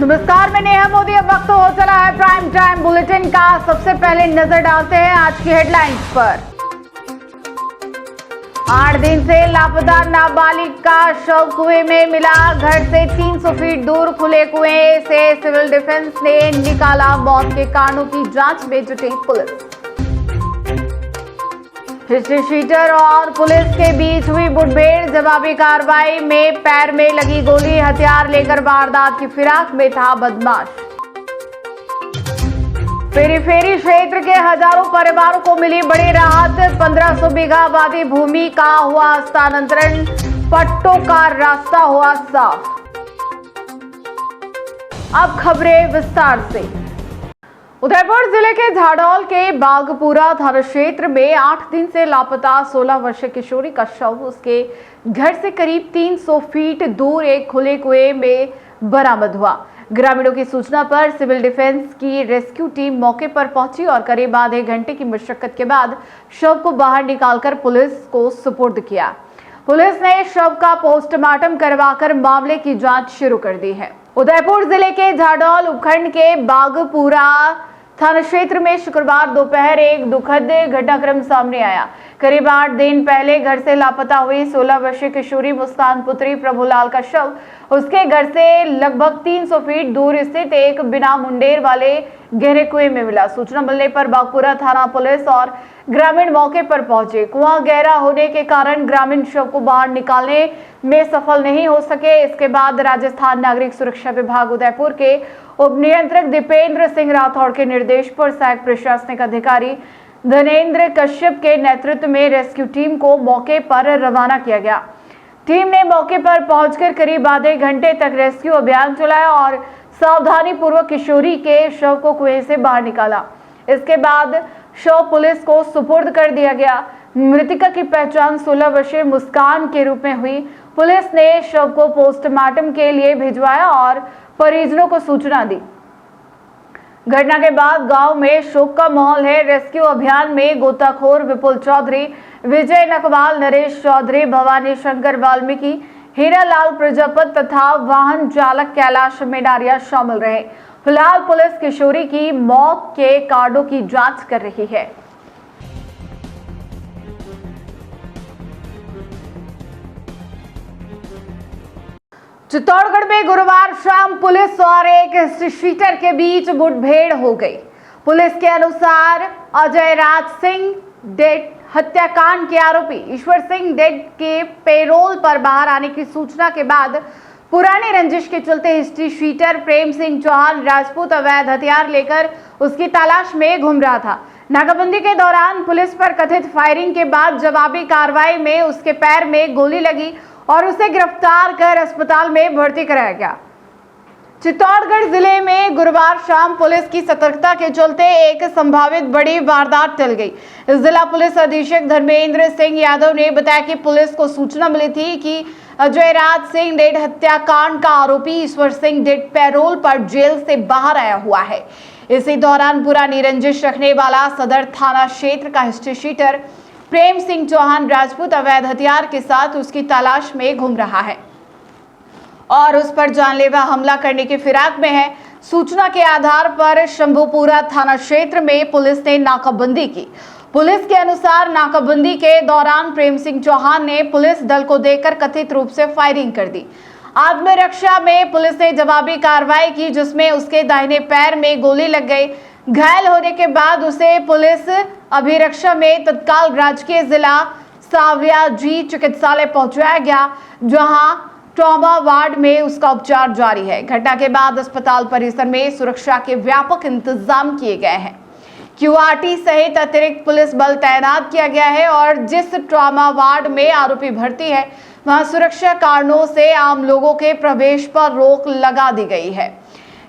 नमस्कार, मैं नेहा मोदी। अब वक्त हो चला है प्राइम टाइम बुलेटिन का। सबसे पहले नजर डालते हैं आज की हेडलाइंस पर। 8 दिन से लापता नाबालिग का शव कुएं में मिला। घर से 300 फीट दूर खुले कुएं से सिविल डिफेंस ने निकाला। मौत के कारणों की जांच में जुटी पुलिस। हिस्ट्री शीटर और पुलिस के बीच हुई मुठभेड़। जवाबी कार्रवाई में पैर में लगी गोली। हथियार लेकर वारदात की फिराक में था बदमाश। पेरीफेरी क्षेत्र के हजारों परिवारों को मिली बड़ी राहत। 1500 बीघा आबादी भूमि का हुआ हस्तांतरण। पट्टों का रास्ता हुआ साफ। अब खबरें विस्तार से। उदयपुर जिले के झाडौल के बागपुरा थाना क्षेत्र में 8 दिन से लापता 16 वर्षीय किशोरी का शव उसके घर से करीब 300 फीट दूर एक खुले कुएं में बरामद हुआ। ग्रामीणों की सूचना पर सिविल डिफेंस की रेस्क्यू टीम मौके पर पहुंची और करीब आधे घंटे की मशक्कत के बाद शव को बाहर निकालकर पुलिस को सुपुर्द किया। पुलिस ने शव का पोस्टमार्टम करवाकर मामले की जांच शुरू कर दी है। उदयपुर जिले के झाडौल उपखंड के बागपुरा थाना क्षेत्र में शुक्रवार दोपहर एक दुखद घटनाक्रम सामने आया। करीब 8 दिन पहले घर से लापता हुई 16 वर्षीय किशोरी मुस्कान पुत्री प्रभुलाल का शव उसके घर से लगभग 300 फीट दूर स्थित एक बिना मुंडेर वाले गहरे कुएं में मिला। सूचना मिलने पर बागपुरा थाना पुलिस और ग्रामीण मौके पर पहुंचे। कुआं गहरा होने के कारण ग्रामीण शव को बाहर निकालने में सफल नहीं हो सके। इसके बाद राजस्थान नागरिक सुरक्षा विभाग उदयपुर के उप नियंत्रक दीपेंद्र सिंह राठौड़ के निर्देश पर सहायक प्रशासनिक अधिकारी धनेन्द्र कश्यप के नेतृत्व में रेस्क्यू टीम को मौके पर रवाना किया गया। टीम ने मौके पर पहुंचकर करीब आधे घंटे तक रेस्क्यू अभियान चलाया और सावधानी पूर्वक किशोरी के शव को कुएं से बाहर निकाला। इसके बाद शव पुलिस को सुपुर्द कर दिया गया। मृतका की पहचान 16 वर्षीय मुस्कान के रूप में हुई। पुलिस ने शव को पोस्टमार्टम के लिए भिजवाया और परिजनों को सूचना दी। घटना के बाद गांव में शोक का माहौल है। रेस्क्यू अभियान में गोताखोर विपुल चौधरी, विजय नकवाल, नरेश चौधरी, भवानी शंकर वाल्मीकि, हीरालाल प्रजापत तथा वाहन चालक कैलाश मेडारिया शामिल रहे। फिलहाल पुलिस किशोरी की मौत के कारणों की जांच कर रही है। चित्तौड़गढ़ में गुरुवार शाम पुलिस और एक शीटर के बीच मुठभेड़ हो गई। पुलिस के अनुसार अजय राज सिंह डेट हत्याकांड के आरोपी ईश्वर सिंह डेट के पेरोल पर बाहर आने की सूचना के बाद पुरानी रंजिश के चलते हिस्ट्री शीटर प्रेम सिंह चौहान राजपूत अवैध हथियार लेकर उसकी तलाश में घूम रहा था। नाकाबंदी के दौरान पुलिस पर कथित फायरिंग के बाद जवाबी कार्रवाई में उसके पैर में गोली लगी और उसे गिरफ्तार कर अस्पताल में भर्ती कराया गया। चित्तौड़गढ़ जिले में गुरुवार शाम पुलिस की सतर्कता के चलते एक संभावित बड़ी वारदात टल गई। जिला पुलिस अधीक्षक धर्मेंद्र सिंह यादव ने बताया कि पुलिस को सूचना मिली थी कि अजय राज सिंह डेट हत्याकांड का आरोपी ईश्वर सिंह डेट पैरोल पर जेल से बाहर आया हुआ है। इसी दौरान पुरानी रंजिश रखने वाला सदर थाना क्षेत्र का हिस्ट्री शीटर प्रेम सिंह चौहान राजपूत अवैध हथियार के साथ उसकी तलाश में घूम रहा है और उस पर जानलेवा हमला करने की फिराक में है। सूचना के आधार पर शंभूपुरा थाना क्षेत्र में पुलिस ने नाकाबंदी की। पुलिस के अनुसार नाकाबंदी के दौरान प्रेम सिंह चौहान ने पुलिस दल को देखकर कथित रूप से फायरिंग कर दी। आत्मरक्षा में पुलिस ने जवाबी कार्रवाई की जिसमें उसके दाहिने पैर में गोली लग गई। घायल होने के बाद उसे पुलिस अभिरक्षा में तत्काल राजकीय जिला सावरियाजी चिकित्सालय पहुंचाया गया, जहां ट्रॉमा वार्ड में उसका उपचार जारी है। घटना के बाद अस्पताल परिसर में सुरक्षा के व्यापक इंतजाम किए गए हैं। क्यूआरटी सहित अतिरिक्त पुलिस बल तैनात किया गया है और जिस ट्रॉमा वार्ड में आरोपी भर्ती है वहां सुरक्षा कारणों से आम लोगों के प्रवेश पर रोक लगा दी गई है।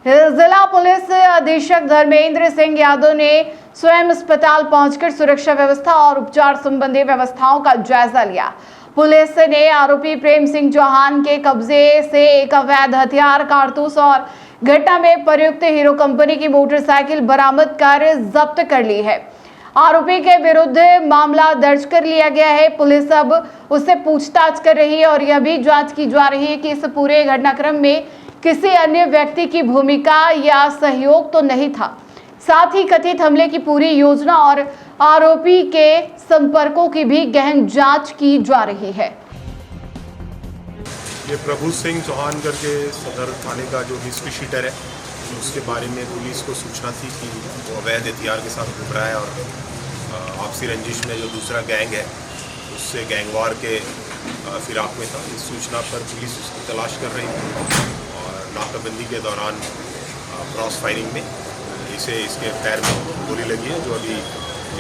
जिला पुलिस अधीक्षक धर्मेंद्र सिंह यादव ने स्वयं अस्पताल पहुंचकर सुरक्षा व्यवस्था और उपचार संबंधी व्यवस्थाओं का जायजा लिया। पुलिस ने आरोपी प्रेम सिंह चौहान के कब्जे से एक अवैध हथियार, कारतूस और घटना में प्रयुक्त हीरो कंपनी की मोटरसाइकिल बरामद कर जब्त कर ली है। आरोपी के विरुद्ध मामला दर्ज कर लिया गया है। पुलिस अब उससे पूछताछ कर रही है और यह भी जांच की जा रही है कि इस पूरे घटनाक्रम में किसी अन्य व्यक्ति की भूमिका या सहयोग तो नहीं था। साथ ही कथित हमले की पूरी योजना और आरोपी के संपर्कों की भी गहन जांच की जा रही है। ये प्रभु सिंह चौहान करके सदर थाने का जो हिस्ट्री शीटर है, उसके बारे में पुलिस को सूचना थी कि वो अवैध हथियार के साथ घूम रहा है और आपसी रंजिश में जो दूसरा गैंग है उससे गैंगवार के फिराक में था। इस सूचना पर पुलिस उसकी तलाश कर रही थी और नाकाबंदी के दौरान क्रॉस फायरिंग में इसके पैर में गोली लगी है, जो अभी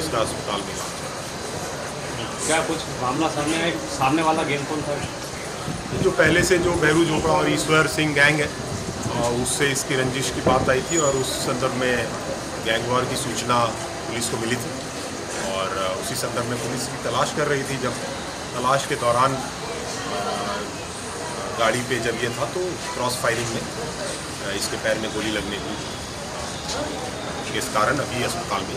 इसका अस्पताल में इलाज है। क्या कुछ मामला सामने वाला गैंग कौन था? जो पहले से जो भैरू झोपड़ा और ईश्वर सिंह गैंग है, उससे इसकी रंजिश की बात आई थी और उस संदर्भ में गैंगवार की सूचना पुलिस को मिली थी और उसी संदर्भ में पुलिस की तलाश कर रही थी। जब तलाश के दौरान गाड़ी पे जब ये था तो क्रॉस फायरिंग में इसके पैर में गोली लगने की, इस कारण अभी अस्पताल में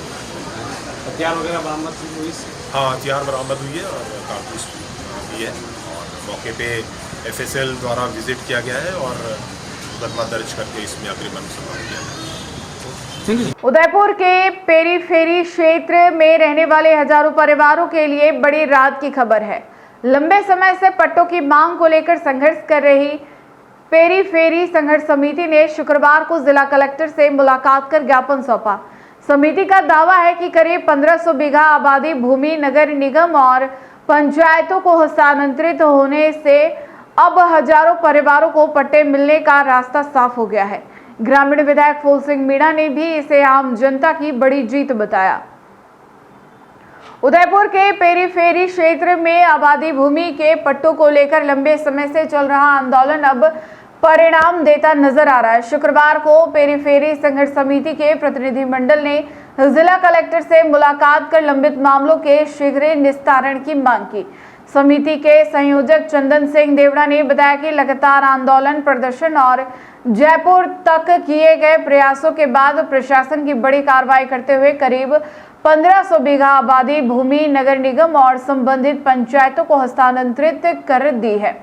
हथियार वगैरह बरामद हुई? हाँ, हथियार बरामद हुई है और कारतूस भी है और मौके पे FSL द्वारा विजिट किया गया है और मुकदमा दर्ज करके इसमें अग्रिम अनुसंधान किया गया है। उदयपुर के पेरीफेरी क्षेत्र में रहने वाले हजारों परिवारों के लिए बड़ी राहत की खबर है। लंबे समय से पट्टों की मांग को लेकर संघर्ष कर रही पेरीफेरी संघर्ष समिति ने शुक्रवार को जिला कलेक्टर से मुलाकात कर ज्ञापन सौंपा। समिति का दावा है कि करीब 1500 बीघा आबादी भूमि नगर निगम और पंचायतों को हस्तांतरित होने से अब हजारों परिवारों को पट्टे मिलने का रास्ता साफ हो गया है। ग्रामीण विधायक फूल सिंह मीणा ने भी इसे आम जनता की बड़ी जीत बताया। उदयपुर के पेरीफेरी क्षेत्र में आबादी भूमि के पट्टों को लेकर लंबे समय से चल रहा आंदोलन अब परिणाम देता नजर आ रहा है। शुक्रवार को पेरीफेरी संघर्ष समिति के प्रतिनिधिमंडल ने जिला कलेक्टर से मुलाकात कर लंबित मामलों के शीघ्र निस्तारण की मांग की। समिति के संयोजक चंदन सिंह देवड़ा ने बताया कि लगातार आंदोलन, प्रदर्शन और जयपुर तक किए गए प्रयासों के बाद प्रशासन की बड़ी कार्रवाई करते हुए करीब 1500 बीघा आबादी भूमि नगर निगम और संबंधित पंचायतों को हस्तांतरित कर दी है।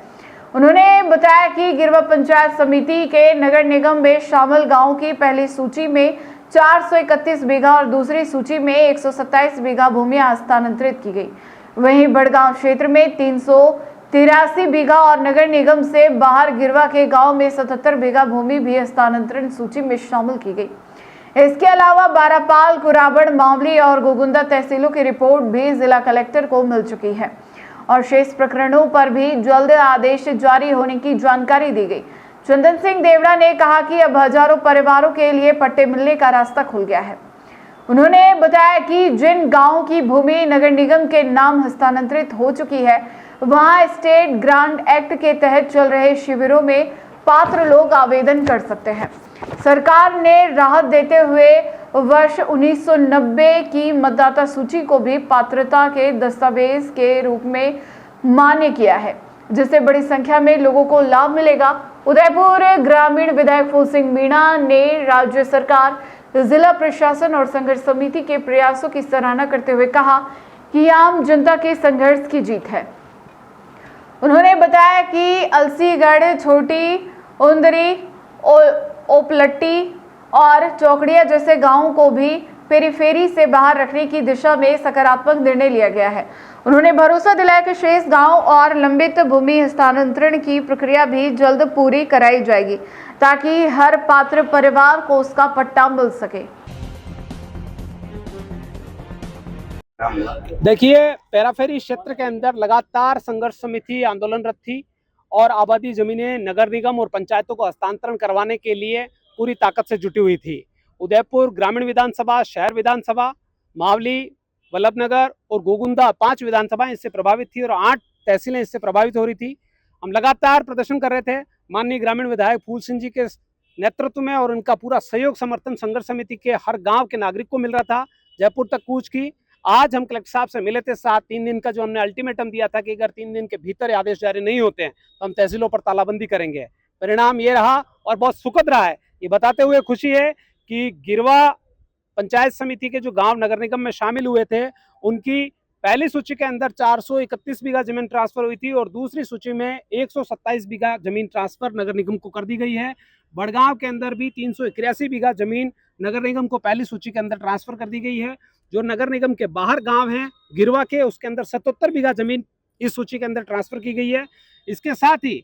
उन्होंने बताया कि गिरवा पंचायत समिति के नगर निगम में शामिल गांवों की पहली सूची में 431 बीघा और दूसरी सूची में 127 बीघा भूमि हस्तांतरित की गई। वहीं बड़गांव क्षेत्र में 383 बीघा और नगर निगम से बाहर गिरवा के गांव में 77 बीघा भूमि भी हस्तांतरण सूची में शामिल की गई। इसके अलावा बारापाल, कुराबड़, मावली और गोगुंदा तहसीलों की रिपोर्ट भी जिला कलेक्टर को मिल चुकी है और शेष प्रकरणों पर भी जल्द आदेश जारी होने की जानकारी दी गई। चंदन सिंह देवड़ा ने कहा कि अब हजारों परिवारों के लिए पट्टे मिलने का रास्ता खुल गया है। उन्होंने बताया कि जिन गांवों की भूमि नगर निगम के नाम हस्तांतरित हो चुकी है, वहां स्टेट ग्रांट एक्ट के तहत चल रहे शिविरों में पात्र लोग आवेदन कर सकते हैं। सरकार ने राहत देते हुए वर्ष 1990 की मतदाता सूची को भी पात्रता के दस्तावेज के रूप में मान्य किया है, जिससे बड़ी संख्या में लोगों को लाभ मिलेगा। उदयपुर ग्रामीण विधायक फूल सिंह मीणा ने राज्य सरकार, जिला प्रशासन और संघर्ष समिति के प्रयासों की सराहना करते हुए कहा कि आम जनता के संघर्ष की जीत है। उन्होंने बताया कि अलसीगढ़, छोटी उंदरी, ओपलट्टी और चौकड़िया जैसे गांवों को भी पेरीफेरी से बाहर रखने की दिशा में सकारात्मक निर्णय लिया गया है। उन्होंने भरोसा दिलाया कि शेष गांव और लंबित भूमि हस्तांतरण की प्रक्रिया भी जल्द पूरी कराई जाएगी ताकि हर पात्र परिवार को उसका पट्टा मिल सके। देखिए, पेरीफेरी क्षेत्र के अंदर लगातार संघर्ष समिति आंदोलनरत थी और आबादी जमीनें नगर निगम और पंचायतों को हस्तांतरण करवाने के लिए पूरी ताकत से जुटी हुई थी। उदयपुर ग्रामीण विधानसभा, शहर विधानसभा, मावली, वल्लभनगर और गोगुंदा 5 विधानसभाएं इससे प्रभावित थी और 8 तहसीलें इससे प्रभावित हो रही थी। हम लगातार प्रदर्शन कर रहे थे। माननीय ग्रामीण विधायक फूल सिंह जी के नेतृत्व में और उनका पूरा सहयोग समर्थन संघर्ष समिति के हर गांव के नागरिक को मिल रहा था। जयपुर तक कूच की। आज हम कलेक्टर साहब से मिले थे। 3 दिन का जो हमने अल्टीमेटम दिया था कि अगर 3 दिन के भीतर आदेश जारी नहीं होते हैं तो हम तहसीलों पर तालाबंदी करेंगे। परिणाम ये रहा और बहुत सुखद रहा है। ये बताते हुए खुशी है कि गिरवा पंचायत समिति के जो गांव नगर निगम में शामिल हुए थे, उनकी पहली सूची के अंदर 431 बीघा जमीन ट्रांसफर हुई थी और दूसरी सूची में 127 बीघा जमीन ट्रांसफर नगर निगम को कर दी गई है। बड़गांव के अंदर भी 381 बीघा जमीन नगर निगम को पहली सूची के अंदर ट्रांसफर कर दी गई है। जो नगर निगम के बाहर गांव हैं गिरवा के, उसके अंदर 77 बीघा जमीन इस सूची के अंदर ट्रांसफर की गई है। इसके साथ ही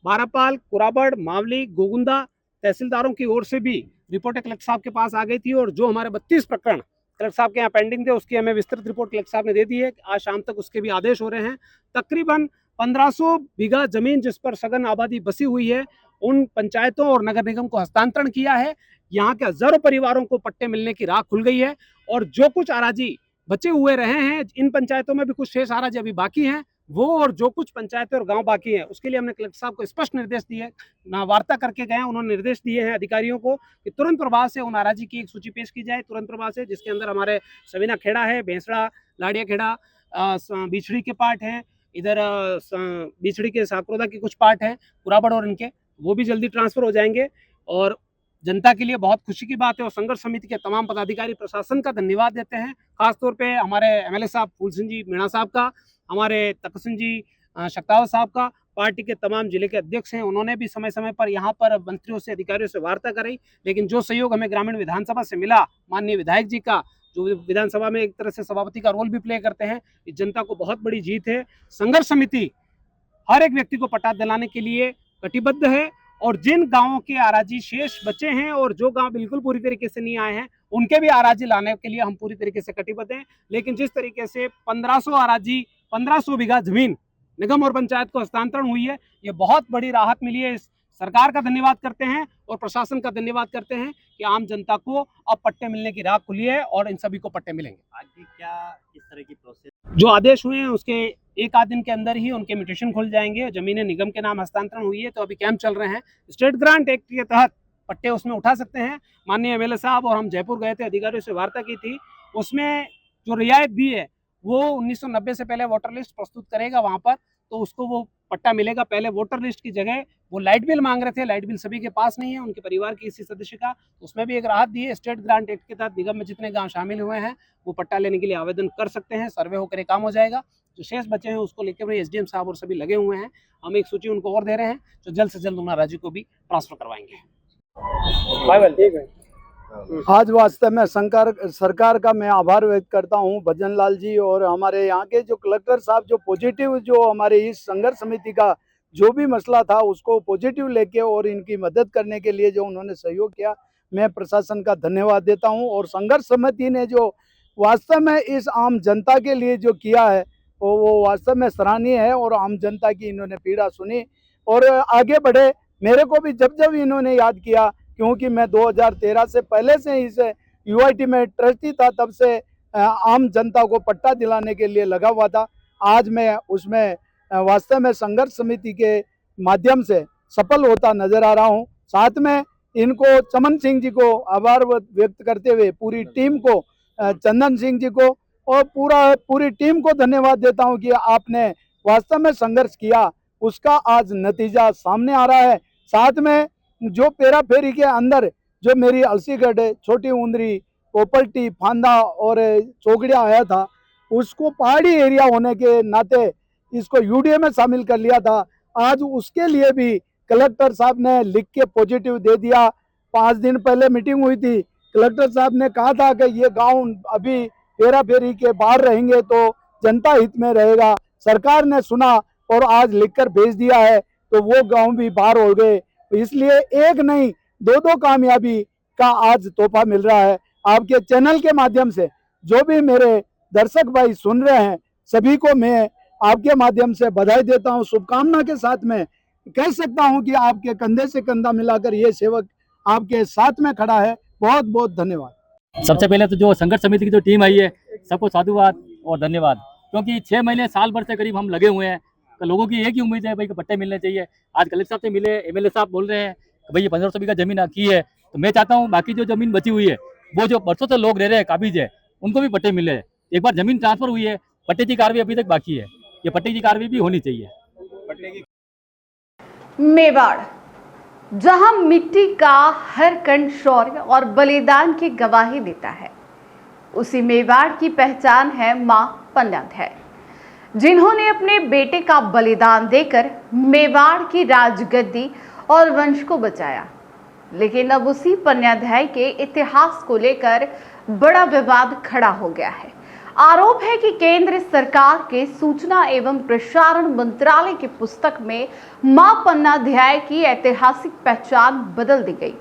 बारापाल, कुराबड़, मावली, गोगुंदा तहसीलदारों की ओर से भी रिपोर्ट कलेक्टर साहब के पास आ गई थी और जो हमारे 32 प्रकरण कलेक्टर साहब के यहाँ पेंडिंग थे उसकी हमें विस्तृत रिपोर्ट कलेक्टर साहब ने दे दी है। आज शाम तक उसके भी आदेश हो रहे हैं। तकरीबन 1500 बीघा जमीन जिस पर सघन आबादी बसी हुई है उन पंचायतों और नगर निगम को हस्तांतरण किया है। यहाँ के हजारों परिवारों को पट्टे मिलने की राह खुल गई है और जो कुछ आराजी बचे हुए रहे हैं इन पंचायतों में भी कुछ शेष आराजी अभी बाकी हैं वो, और जो कुछ पंचायतें और गांव बाकी हैं उसके लिए हमने कलेक्टर साहब को स्पष्ट निर्देश दिए, वार्ता करके गए। उन्होंने निर्देश दिए हैं अधिकारियों को कि तुरंत प्रभाव से उन आराजी की एक सूची पेश की जाए, तुरंत प्रभाव से, जिसके अंदर हमारे सवीना खेड़ा है, भैंसड़ा, लाड़िया खेड़ा, बिछड़ी के पार्ट हैं, इधर बिछड़ी के साकरोदा के कुछ पार्ट हैं, कुराबड़ और इनके, वो भी जल्दी ट्रांसफर हो जाएंगे। और जनता के लिए बहुत खुशी की बात है और संघर्ष समिति के तमाम पदाधिकारी प्रशासन का धन्यवाद देते हैं। खासतौर पे हमारे एमएलए साहब फूल सिंह जी मीणा साहब का, हमारे तक सिंह जी शक्तावत साहब का, पार्टी के तमाम जिले के अध्यक्ष हैं, उन्होंने भी समय समय पर यहाँ पर मंत्रियों से, अधिकारियों से वार्ता कराई। लेकिन जो सहयोग हमें ग्रामीण विधानसभा से मिला, माननीय विधायक जी का, जो विधानसभा में एक तरह से सभापति का रोल भी प्ले करते हैं, इस जनता को बहुत बड़ी जीत है। संघर्ष समिति हर एक व्यक्ति को पट्टा दिलाने के लिए कटिबद्ध है और जिन गांवों के आराजी शेष बचे हैं और जो गांव बिल्कुल पूरी तरीके से नहीं आए हैं उनके भी आराजी लाने के लिए हम पूरी तरीके से कटिबद्ध हैं। लेकिन जिस तरीके से 1500 आराजी, 1500 बीघा जमीन निगम और पंचायत को हस्तांतरण हुई है, ये बहुत बड़ी राहत मिली है। इस सरकार का धन्यवाद करते हैं और प्रशासन का धन्यवाद करते हैं कि आम जनता को अब पट्टे मिलने की राह खुली है और इन सभी को पट्टे मिलेंगे। आगे क्या इस तरह की प्रोसेस? जो आदेश हुए हैं उसके एक आध दिन के अंदर ही उनके म्यूटेशन खुल जाएंगे। जमीनें निगम के नाम हस्तांतरण हुई है तो अभी कैंप चल रहे हैं। स्टेट ग्रांट एक्ट के तहत पट्टे उसमें उठा सकते हैं। माननीय एमएलए साहब और हम जयपुर गए थे, अधिकारियों से वार्ता की थी, उसमें जो रियायत दी है वो 1990 से पहले वोटर लिस्ट प्रस्तुत करेगा वहाँ पर, तो उसको वो पट्टा मिलेगा। पहले वोटर लिस्ट की जगह वो लाइट बिल मांग रहे थे, लाइट बिल सभी के पास नहीं है, उनके परिवार की किसी सदस्य का, उसमें भी एक राहत दी है। स्टेट ग्रांट एक्ट के तहत निगम में जितने गांव शामिल हुए हैं वो पट्टा लेने के लिए आवेदन कर सकते हैं। सर्वे होकर एक काम हो जाएगा। जो शेष बचे हैं उसको लेकर एसडीएम साहब और सभी लगे हुए हैं। हम एक सूची उनको और दे रहे हैं जो जल्द से जल्द उन राज्य को भी ट्रांसफर करवाएंगे। आज वास्तव में सरकार का मैं आभार व्यक्त करता हूं, भजन लाल जी और हमारे यहाँ के जो कलेक्टर साहब, जो पॉजिटिव, जो हमारे इस संघर्ष समिति का जो भी मसला था उसको पॉजिटिव लेके और इनकी मदद करने के लिए जो उन्होंने सहयोग किया, मैं प्रशासन का धन्यवाद देता हूं। और संघर्ष समिति ने जो वास्तव में इस आम जनता के लिए जो किया है वो वास्तव में सराहनीय है और आम जनता की इन्होंने पीड़ा सुनी और आगे बढ़े। मेरे को भी जब जब इन्होंने याद किया, क्योंकि मैं 2013 से पहले से इस यूआईटी में ट्रस्टी था, तब से आम जनता को पट्टा दिलाने के लिए लगा हुआ था। आज मैं उसमें वास्तव में संघर्ष समिति के माध्यम से सफल होता नजर आ रहा हूं। साथ में इनको चमन सिंह जी को आभार व्यक्त करते हुए पूरी टीम को, चंदन सिंह जी को और पूरी टीम को धन्यवाद देता हूं कि आपने वास्तव में संघर्ष किया, उसका आज नतीजा सामने आ रहा है। साथ में जो पेरा फेरी के अंदर जो मेरी अलसीगढ़, छोटी उंदरी, पोपल्टी, फांदा और चौगड़िया आया था, उसको पहाड़ी एरिया होने के नाते इसको यूडीए में शामिल कर लिया था। आज उसके लिए भी कलेक्टर साहब ने लिख के पॉजिटिव दे दिया। 5 दिन पहले मीटिंग हुई थी, कलेक्टर साहब ने कहा था कि ये गांव अभी पेरा फेरी के बाहर रहेंगे तो जनता हित में रहेगा। सरकार ने सुना और आज लिखकर भेज दिया है तो वो गांव भी बाहर हो गए। इसलिए एक नहीं 2-2 कामयाबी का आज तोहफा मिल रहा है। आपके चैनल के माध्यम से जो भी मेरे दर्शक भाई सुन रहे हैं, सभी को मैं आपके माध्यम से बधाई देता हूं। शुभकामना के साथ में कह सकता हूं कि आपके कंधे से कंधा मिलाकर ये सेवक आपके साथ में खड़ा है। बहुत बहुत धन्यवाद। सबसे पहले तो जो संघर्ष समिति की जो टीम आई है सबको साधुवाद और धन्यवाद, क्योंकि 6 महीने साल भर से करीब हम लगे हुए हैं। तो लोगों की एक ही उम्मीद है भाई कि पट्टे मिलने चाहिए। आज कलेक्टर साहब से मिले, एमएलए साहब बोल रहे हैं कि भाई ये 1500 बीघा जमीन की है, तो मैं चाहता हूँ बाकी जो जमीन बची हुई है वो जो बरसों से लोग रह रहे हैं काबिज है उनको भी पट्टे मिले। एक बार जमीन ट्रांसफर हुई है, पट्टे की कार्रवाई अभी तक बाकी है, ये पट्टे की कार्रवाई भी होनी चाहिए। मेवाड़, जहां मिट्टी का हर कण शौर्य और बलिदान की गवाही देता है, उसी मेवाड़ की पहचान है मां पन्नाधाय, जिन्होंने अपने बेटे का बलिदान देकर मेवाड़ की राजगद्दी और वंश को बचाया। लेकिन अब उसी पन्नाधाय के इतिहास को लेकर बड़ा विवाद खड़ा हो गया है। आरोप है कि केंद्र सरकार के सूचना एवं प्रसारण मंत्रालय की पुस्तक में मां पन्नाधाय की ऐतिहासिक पहचान बदल दी गई।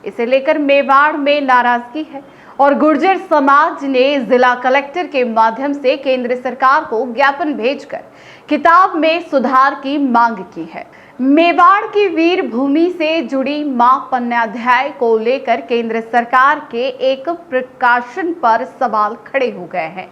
इसे लेकर मेवाड़ में नाराजगी है और गुर्जर समाज ने जिला कलेक्टर के माध्यम से केंद्र सरकार को ज्ञापन भेजकर किताब में सुधार की मांग की है। मेवाड़ की वीर भूमि से जुड़ी मां पन्नाधाय को लेकर केंद्र सरकार के एक प्रकाशन पर सवाल खड़े हो गए हैं।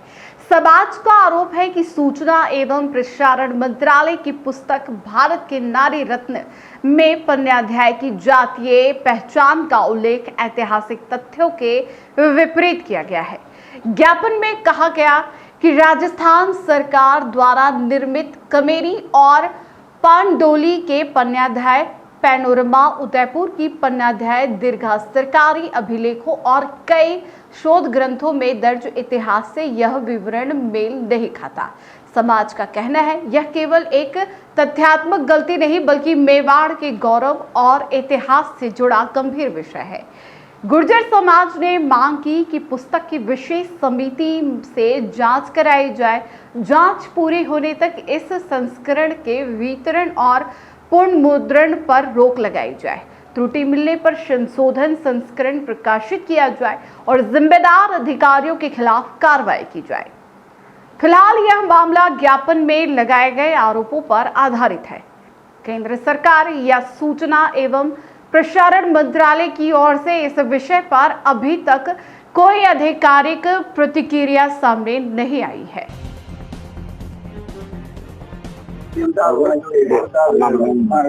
समाज का आरोप है कि सूचना एवं प्रसारण मंत्रालय की पुस्तक भारत के नारी रत्न में पन्नाधाय की जातीय पहचान का उल्लेख ऐतिहासिक तथ्यों के विपरीत किया गया है। ज्ञापन में कहा गया कि राजस्थान सरकार द्वारा निर्मित कमेरी और पांडोली के पन्नाधाय, पैनोरमा उदयपुर की पन्नाधाय दीर्घा सरकारी अभिलेखों और कई शोध ग्रंथों में दर्ज इतिहास से यह विवरण मेल नहीं खाता। समाज का कहना है यह केवल एक तथ्यात्मक गलती नहीं बल्कि मेवाड़ के गौरव और इतिहास से जुड़ा गंभीर विषय है। गुर्जर समाज ने मांग की कि पुस्तक की विशेष समिति से जांच कराई जाए। जांच पूरी होने तक इस संस्करण के वितरण और पुनर्मुद्रण पर रोक लगाई जाए। त्रुटि मिलने पर संशोधन संस्करण प्रकाशित किया जाए और जिम्मेदार अधिकारियों के खिलाफ कार्रवाई की जाए। फिलहाल यह मामला ज्ञापन में लगाए गए आरोपों पर आधारित है। केंद्र सरकार या सूचना एवं प्रसारण मंत्रालय की ओर से इस विषय पर अभी तक कोई आधिकारिक प्रतिक्रिया सामने नहीं आई है।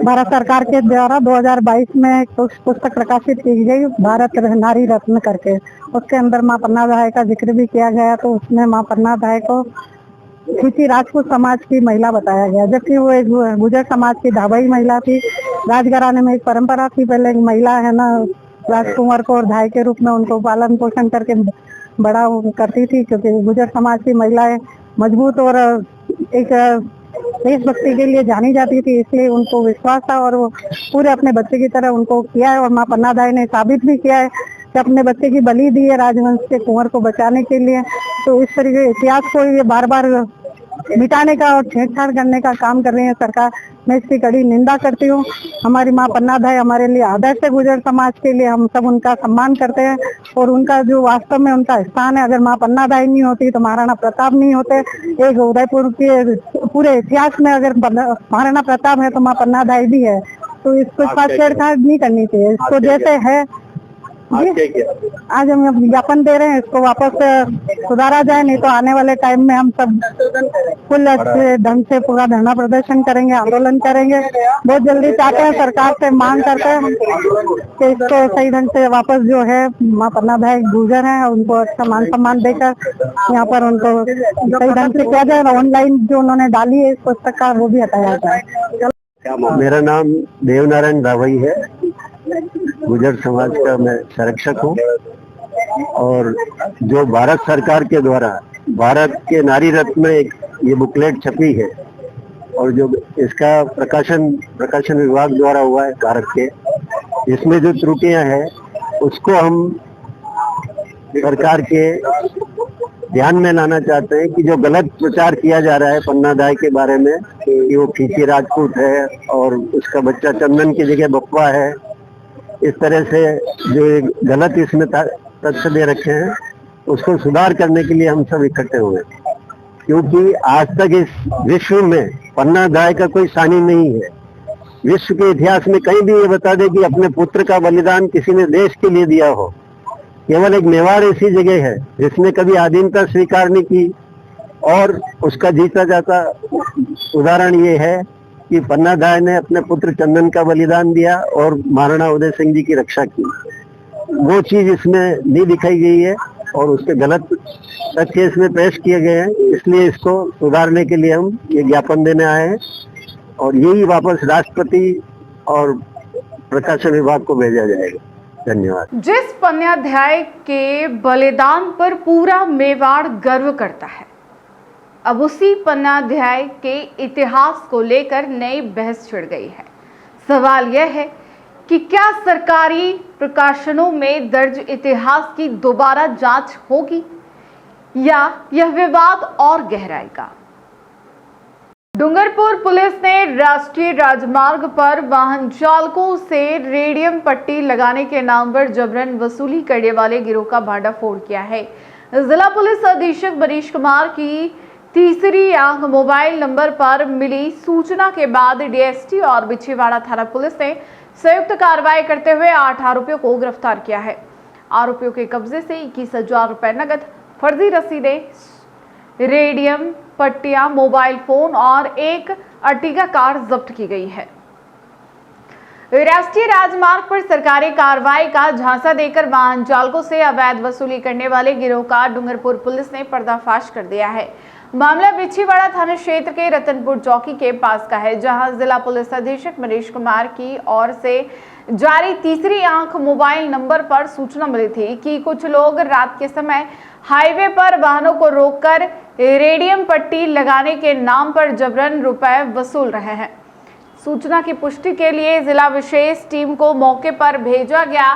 भारत सरकार के द्वारा 2022 में एक पुस्तक प्रकाशित की गई भारत नारी रत्न करके, उसके अंदर मां पन्नाधाय का जिक्र भी किया गया। तो उसमें मां पन्नाधाय को किसी राजपूत समाज की महिला बताया गया, जबकि वो एक गुर्जर समाज की धाबाई महिला थी। राजघराने में एक परंपरा थी, पहले एक महिला है ना राजकुमार को और धाय के रूप में उनको पालन पोषण करके बड़ा करती थी, क्योंकि गुर्जर समाज की महिलाएं मजबूत और एक देशभक्ति के लिए जानी जाती थी, इसलिए उनको विश्वास था और वो पूरे अपने बच्चे की तरह उनको किया है। और मां पन्नाधाय ने साबित भी किया है कि अपने बच्चे की बलि दी है राजवंश के कुंवर को बचाने के लिए। तो इस तरीके के इतिहास को ये बार बार मिटाने का और छेड़छाड़ करने का काम कर रही है सरकार। मैं इसकी कड़ी निंदा करती हूँ। हमारी मां पन्नाधाय हमारे लिए आदर्श है, गुर्जर समाज के लिए हम सब उनका सम्मान करते हैं और उनका जो वास्तव में उनका स्थान है। अगर मां पन्नाधाय नहीं होती तो महाराणा प्रताप नहीं होते। एक उदयपुर के पूरे इतिहास में अगर महाराणा प्रताप है तो मां पन्नाधाय भी है। तो इसको साथ छेड़छाड़ नहीं करनी चाहिए। इसको जैसे है आज हम ज्ञापन दे रहे हैं, इसको वापस सुधारा जाए, नहीं तो आने वाले टाइम में हम सब फुल अच्छे ढंग से पूरा धरना प्रदर्शन करेंगे, आंदोलन करेंगे। बहुत जल्दी चाहते हैं, सरकार से मांग करते हैं कि इसको सही ढंग से वापस जो है मां पन्नाधाय गुर्जर हैं उनको अच्छा मान सम्मान देकर यहाँ पर उनको सही ढंग से किया जाए। ऑनलाइन जो उन्होंने डाली है इस पुस्तक का वो भी हटाया जाए। मेरा नाम देवनारायण धावई है, गुर्जर समाज का मैं संरक्षक हूँ। और जो भारत सरकार के द्वारा भारत के नारी रत्न में एक ये बुकलेट छपी है और जो इसका प्रकाशन विभाग द्वारा हुआ है भारत के, इसमें जो त्रुटियां हैं उसको हम सरकार के ध्यान में लाना चाहते हैं कि जो गलत प्रचार किया जा रहा है पन्नाधाय के बारे में कि वो खींची राजपूत है और उसका बच्चा चंदन की जगह बप्पा है, इस तरह से जो गलत इसमें तथ्य दे रखे हैं उसको सुधार करने के लिए हम सब इकट्ठे हुए, क्योंकि आज तक इस विश्व में पन्नाधाय का कोई सानी नहीं है। विश्व के इतिहास में कहीं भी ये बता दे कि अपने पुत्र का बलिदान किसी ने देश के लिए दिया हो। केवल एक मेवाड़ ऐसी जगह है जिसने कभी आधीनता स्वीकार नहीं की और उसका जीता जाता उदाहरण ये है कि पन्नाधाय ने अपने पुत्र चंदन का बलिदान दिया और महाराणा उदय सिंह जी की रक्षा की। वो चीज इसमें नहीं दिखाई गई है और उसके गलत तथ्य इसमें पेश किए गए हैं, इसलिए इसको सुधारने के लिए हम ये ज्ञापन देने आए हैं और यही वापस राष्ट्रपति और प्रकाशन विभाग को भेजा जाएगा। धन्यवाद। जिस पन्नाध्याय के बलिदान पर पूरा मेवाड़ गर्व करता है, अब उसी पन्नाध्याय के इतिहास को लेकर नई बहस छिड़ गई है। सवाल यह है कि क्या सरकारी प्रकाशनों में दर्ज इतिहास की दोबारा जांच होगी या यह विवाद और गहराएगा। डूंगरपुर पुलिस ने राष्ट्रीय राजमार्ग पर वाहन चालकों से रेडियम पट्टी लगाने के नाम पर जबरन वसूली करने वाले गिरोह का भांडाफोड़ किया है। जिला पुलिस अधीक्षक मनीष कुमार की तीसरी आंख मोबाइल नंबर पर मिली सूचना के बाद डीएसटी और बिछीवाड़ा थाना पुलिस ने संयुक्त कार्रवाई करते हुए 8 आरोपियों को गिरफ्तार किया है। आरोपियों के कब्जे से 21,000 रुपए नकद, फर्जी रसीदें, रेडियम पट्टियां, मोबाइल फोन और एक अर्टिगा कार जब्त की गई है। राष्ट्रीय राजमार्ग पर सरकारी कार्रवाई का झांसा देकर वाहन चालकों से अवैध वसूली करने वाले गिरोह का डूंगरपुर पुलिस ने पर्दाफाश कर दिया है। मामला बिछीवाड़ा थाना क्षेत्र के रतनपुर चौकी के पास का है, जहां जिला पुलिस अधीक्षक मनीष कुमार की ओर से जारी तीसरी आंख मोबाइल नंबर पर सूचना मिली थी कि कुछ लोग रात के समय हाईवे पर वाहनों को रोककर रेडियम पट्टी लगाने के नाम पर जबरन रुपए वसूल रहे हैं। सूचना की पुष्टि के लिए जिला विशेष टीम को मौके पर भेजा गया।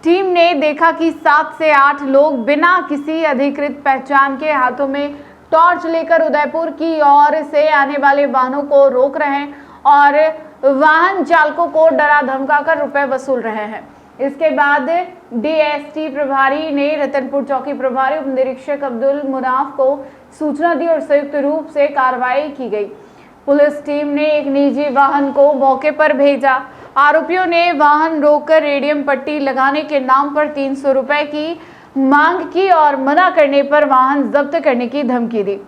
टीम ने देखा कि 7 से 8 लोग बिना किसी अधिकृत पहचान के हाथों में टॉर्च लेकर उदयपुर की ओर से आने वाले वाहनों को रोक रहे हैं और वाहन चालकों को डरा धमकाकर रुपए वसूल रहे हैं। इसके बाद डीएसटी प्रभारी ने रतनपुर चौकी प्रभारी उप निरीक्षक अब्दुल मुनाफ को सूचना दी और संयुक्त रूप से कार्रवाई की गई। पुलिस टीम ने एक निजी वाहन को मौके पर भेजा। आरोपियों ने वाहन रोककर रेडियम पट्टी लगाने के नाम पर 300 रुपए की मांग की और मना करने पर वाहन जब्त करने की धमकी दी।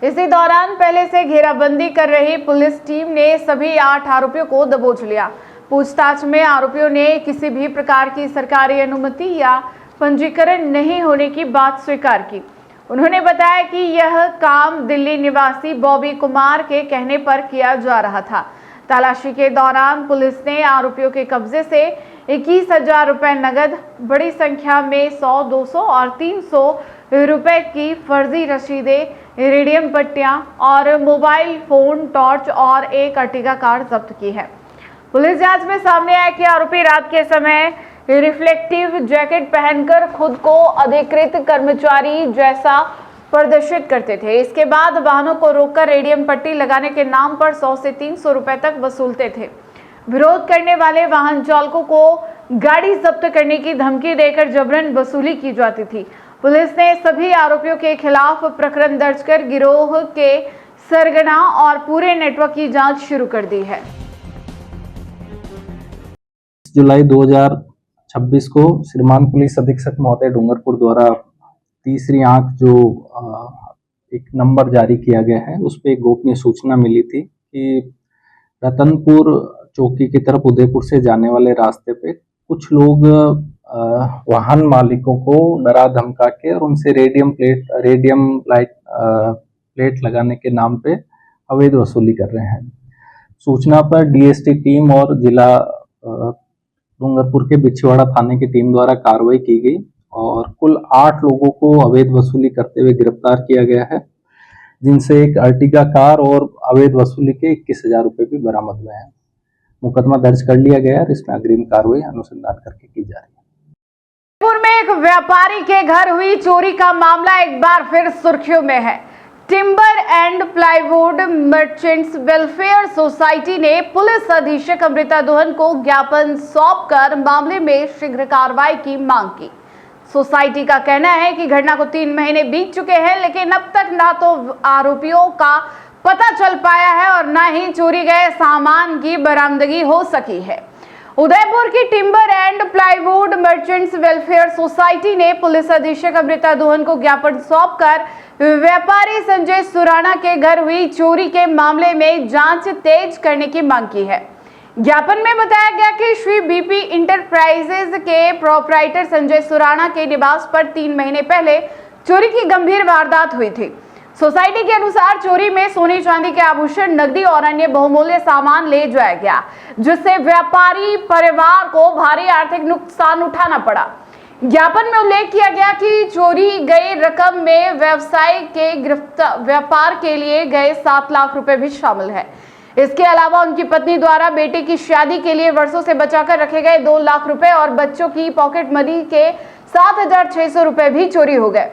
इसी दौरान पहले से घेराबंदी कर रही पुलिस टीम ने सभी 8 आरोपियों को दबोच लिया। पूछताछ में आरोपियों ने किसी भी प्रकार की सरकारी अनुमति या पंजीकरण नहीं होने की बात स्वीकार की। उन्होंने बताया कि यह काम दिल्ली निवासी बॉबी कुमार के कहने पर किया जा रहा था। तलाशी के दौरान पुलिस ने आरोपियों के कब्जे से 21,000 रुपए नगद, बड़ी संख्या में 100, 200 और 300 रुपए की फर्जी रसीदें, रेडियम पट्टियां और मोबाइल फोन, टॉर्च और एक अर्टिगा कार जब्त की है। पुलिस जांच में सामने आया कि आरोपी रात के समय रिफ्लेक्टिव जैकेट पहनकर खुद को अधिकृत कर्मचारी जैसा प्रदर्शित करते थे। इसके बाद वाहनों को रोककर रेडियम पट्टी लगाने के नाम पर 100 से 300 रुपए तक वसूलते थे। विरोध करने वाले वाहन चालकों को गाड़ी जब्त करने की धमकी देकर जबरन वसूली की जाती थी। पुलिस ने सभी आरोपियों के खिलाफ प्रकरण दर्ज कर गिरोह के सरगना और पूरे नेटवर्क की जांच शुरू कर दी है। जुलाई 2026 को श्रीमान पुलिस अधीक्षक महोदय डूंगरपुर द्वारा तीसरी आंख जो एक नंबर जारी किया गया है, उस पर एक गोपनीय सूचना मिली थी कि रतनपुर चौकी की तरफ उदयपुर से जाने वाले रास्ते पे कुछ लोग वाहन मालिकों को डरा धमका के और उनसे रेडियम प्लेट लगाने के नाम पे अवैध वसूली कर रहे हैं। सूचना पर डीएसटी टीम और जिला डूंगरपुर के बिछीवाड़ा थाने की टीम द्वारा कार्रवाई की गई और कुल 8 लोगों को अवैध वसूली करते हुए गिरफ्तार किया गया है, जिनसे एक अर्टिगा कार और अवैध वसूली के 21,000 रुपए भी बरामद हुए हैं। मुकदमा दर्ज कर लिया गया है और इसमें अग्रिम कार्रवाई अनुसंधान करके की जा रही है। जयपुर में एक व्यापारी के घर हुई चोरी का मामला एक बार फिर सुर्खियों में है। Timber and plywood merchants welfare society ने पुलिस अधीक्षक अमृता दोहन को ज्ञापन सौंपकर मामले में शीघ्र कार्रवाई की मांग की। सोसाइटी का कहना है कि घटना को 3 महीने बीत चुके हैं, लेकिन अब तक ना तो आरोपियों का पता चल पाया है और ना ही चोरी गए सामान की बरामदगी हो सकी है। उदयपुर की timber and plywood merchants welfare society ने पुलिस अधीक्षक अमृता दोहन को ज्ञापन सौंपकर व्यापारी संजय सुराणा के घर हुई चोरी के मामले में जांच तेज करने की मांग की है। ज्ञापन में बताया गया कि श्री बीपी इंटरप्राइजेज के प्रोपराइटर संजय सुराणा के निवास पर 3 महीने पहले चोरी की गंभीर वारदात हुई थी। सोसाइटी के अनुसार चोरी में सोने चांदी के आभूषण, नकदी और अन्य बहुमूल्य सामान ले जाया गया, जिससे व्यापारी परिवार को भारी आर्थिक नुकसान उठाना पड़ा। ज्ञापन में उल्लेख किया गया कि चोरी गई रकम में व्यवसाय के व्यापार के लिए गए 7 लाख रुपए भी शामिल है। इसके अलावा उनकी पत्नी द्वारा बेटे की शादी के लिए वर्षों से बचाकर रखे गए 2 लाख रुपए और बच्चों की पॉकेट मनी के 7,600 रुपए भी चोरी हो गए।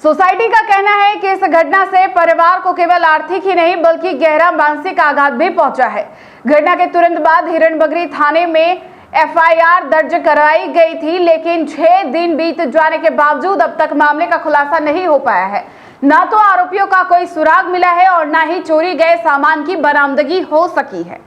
सोसाइटी का कहना है कि इस घटना से परिवार को केवल आर्थिक ही नहीं बल्कि गहरा मानसिक आघात भी पहुंचा है। घटना के तुरंत बाद हिरणबगरी थाने में एफआईआर दर्ज कराई गई थी, लेकिन 6 दिन बीत जाने के बावजूद अब तक मामले का खुलासा नहीं हो पाया है। ना तो आरोपियों का कोई सुराग मिला है और ना ही चोरी गए सामान की बरामदगी हो सकी है।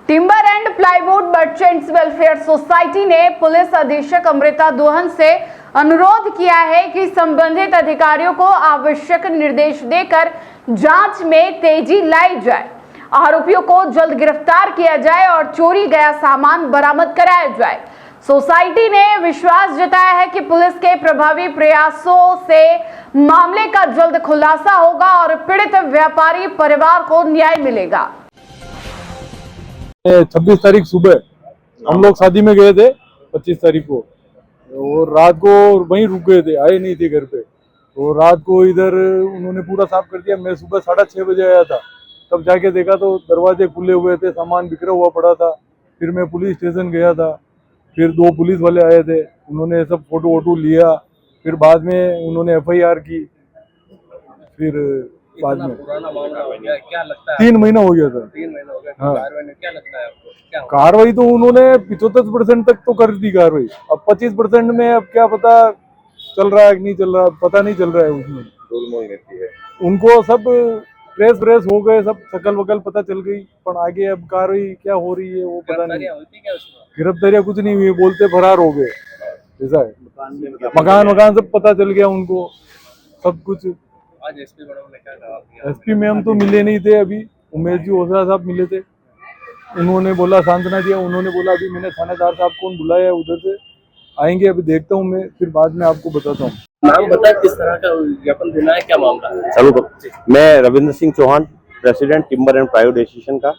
Timber and plywood merchants welfare society ने पुलिस अधीक्षक अमृता दोहन से अनुरोध किया है कि संबंधित अधिकारियों को आवश्यक निर्देश देकर जांच में तेजी लाई जाए, आरोपियों को जल्द गिरफ्तार किया जाए और चोरी गया सामान बरामद कराया जाए। सोसाइटी ने विश्वास जताया है कि पुलिस के प्रभावी प्रयासों से मामले का जल्द खुलासा होगा और पीड़ित व्यापारी परिवार को न्याय मिलेगा। 26 तारीख सुबह हम लोग शादी में गए थे, 25 तारीख को, और रात को वहीं रुक गए थे, आए नहीं थे घर पे। तो रात को इधर उन्होंने पूरा साफ कर दिया। मैं सुबह 6:30 बजे आया था, तब जाके देखा तो दरवाजे खुले हुए थे, सामान बिखरा हुआ पड़ा था। फिर मैं पुलिस स्टेशन गया था, फिर 2 पुलिस वाले आए थे, उन्होंने सब फोटो वोटो लिया। फिर बाद में उन्होंने एफआईआर की। फिर बाद में क्या लगता है? 3 महीना हो गया था। 3 महीना हो गया। हाँ। क्या लगता है आपको? क्या कार्रवाई तो उन्होंने 75% तक तो कर दी कार्रवाई। अब 25% में अब क्या पता चल रहा है कि नहीं चल रहा, पता नहीं चल रहा है। उसमें गोलमोल रहती है, उनको सब प्रेस हो गए, सब शकल वकल पता चल गई, पर आगे अब कार्रवाई क्या हो रही है वो पता नहीं। गिरफ्तारियां कुछ नहीं हुई, बोलते फरार हो गए, ऐसा है। मकान सब पता चल गया उनको, सब कुछ। आज एसपी मैडम ने क्या कहा? एसपी मैम तो मिले नहीं थे अभी, उमेश जी ओसरा साहब मिले थे। उन्होंने बोला सांत्वना दिया, उन्होंने बोला अभी मैंने थानेदार साहब को बुलाया है, उधर से आएंगे, अभी देखता हूँ मैं, फिर बाद में आपको बताता हूँ। नाम बता, किस तरह का ज्ञापन देना है, क्या मामला है? चलो, मैं Ravindra Singh Chauhan, president timber and plywood association का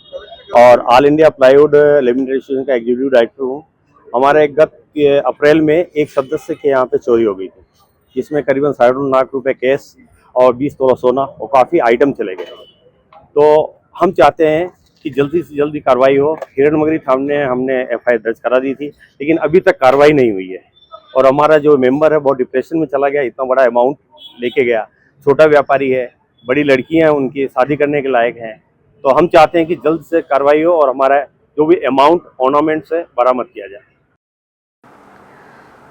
और all India plywood limited association का एग्जीक्यूटिव डायरेक्टर हूँ। हमारे गत अप्रैल में एक सदस्य के यहाँ पे चोरी हो गई थी, जिसमें करीबन 7.5 लाख रुपए कैश और 20 तोला सोना और काफ़ी आइटम चले गए। तो हम चाहते हैं कि जल्दी से जल्दी कार्रवाई हो। हिरणमगरी थाने हमने एफआईआर दर्ज करा दी थी, लेकिन अभी तक कार्रवाई नहीं हुई है। और हमारा जो मेंबर है बहुत डिप्रेशन में चला गया, इतना बड़ा अमाउंट लेके गया। छोटा व्यापारी है, बड़ी लड़कियां हैं, उनकी शादी करने के लायक हैं। तो हम चाहते हैं कि जल्द से कार्रवाई हो और हमारा जो भी अमाउंट ऑर्नामेंट से बरामद किया जाए।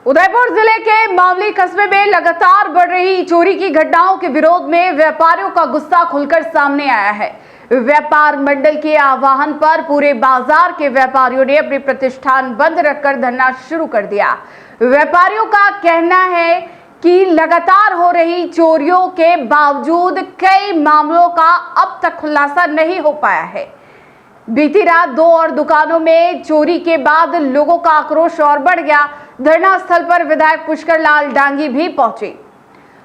उदयपुर जिले के मावली कस्बे में लगातार बढ़ रही चोरी की घटनाओं के विरोध में व्यापारियों का गुस्सा खुलकर सामने आया है। व्यापार मंडल के आह्वान पर पूरे बाजार के व्यापारियों ने अपने प्रतिष्ठान बंद रखकर धरना शुरू कर दिया। व्यापारियों का कहना है कि लगातार हो रही चोरियों के बावजूद कई मामलों का अब तक खुलासा नहीं हो पाया है। बीती रात 2 और दुकानों में चोरी के बाद लोगों का आक्रोश और बढ़ गया। धरना स्थल पर विधायक पुष्कर लाल डांगी भी पहुंचे।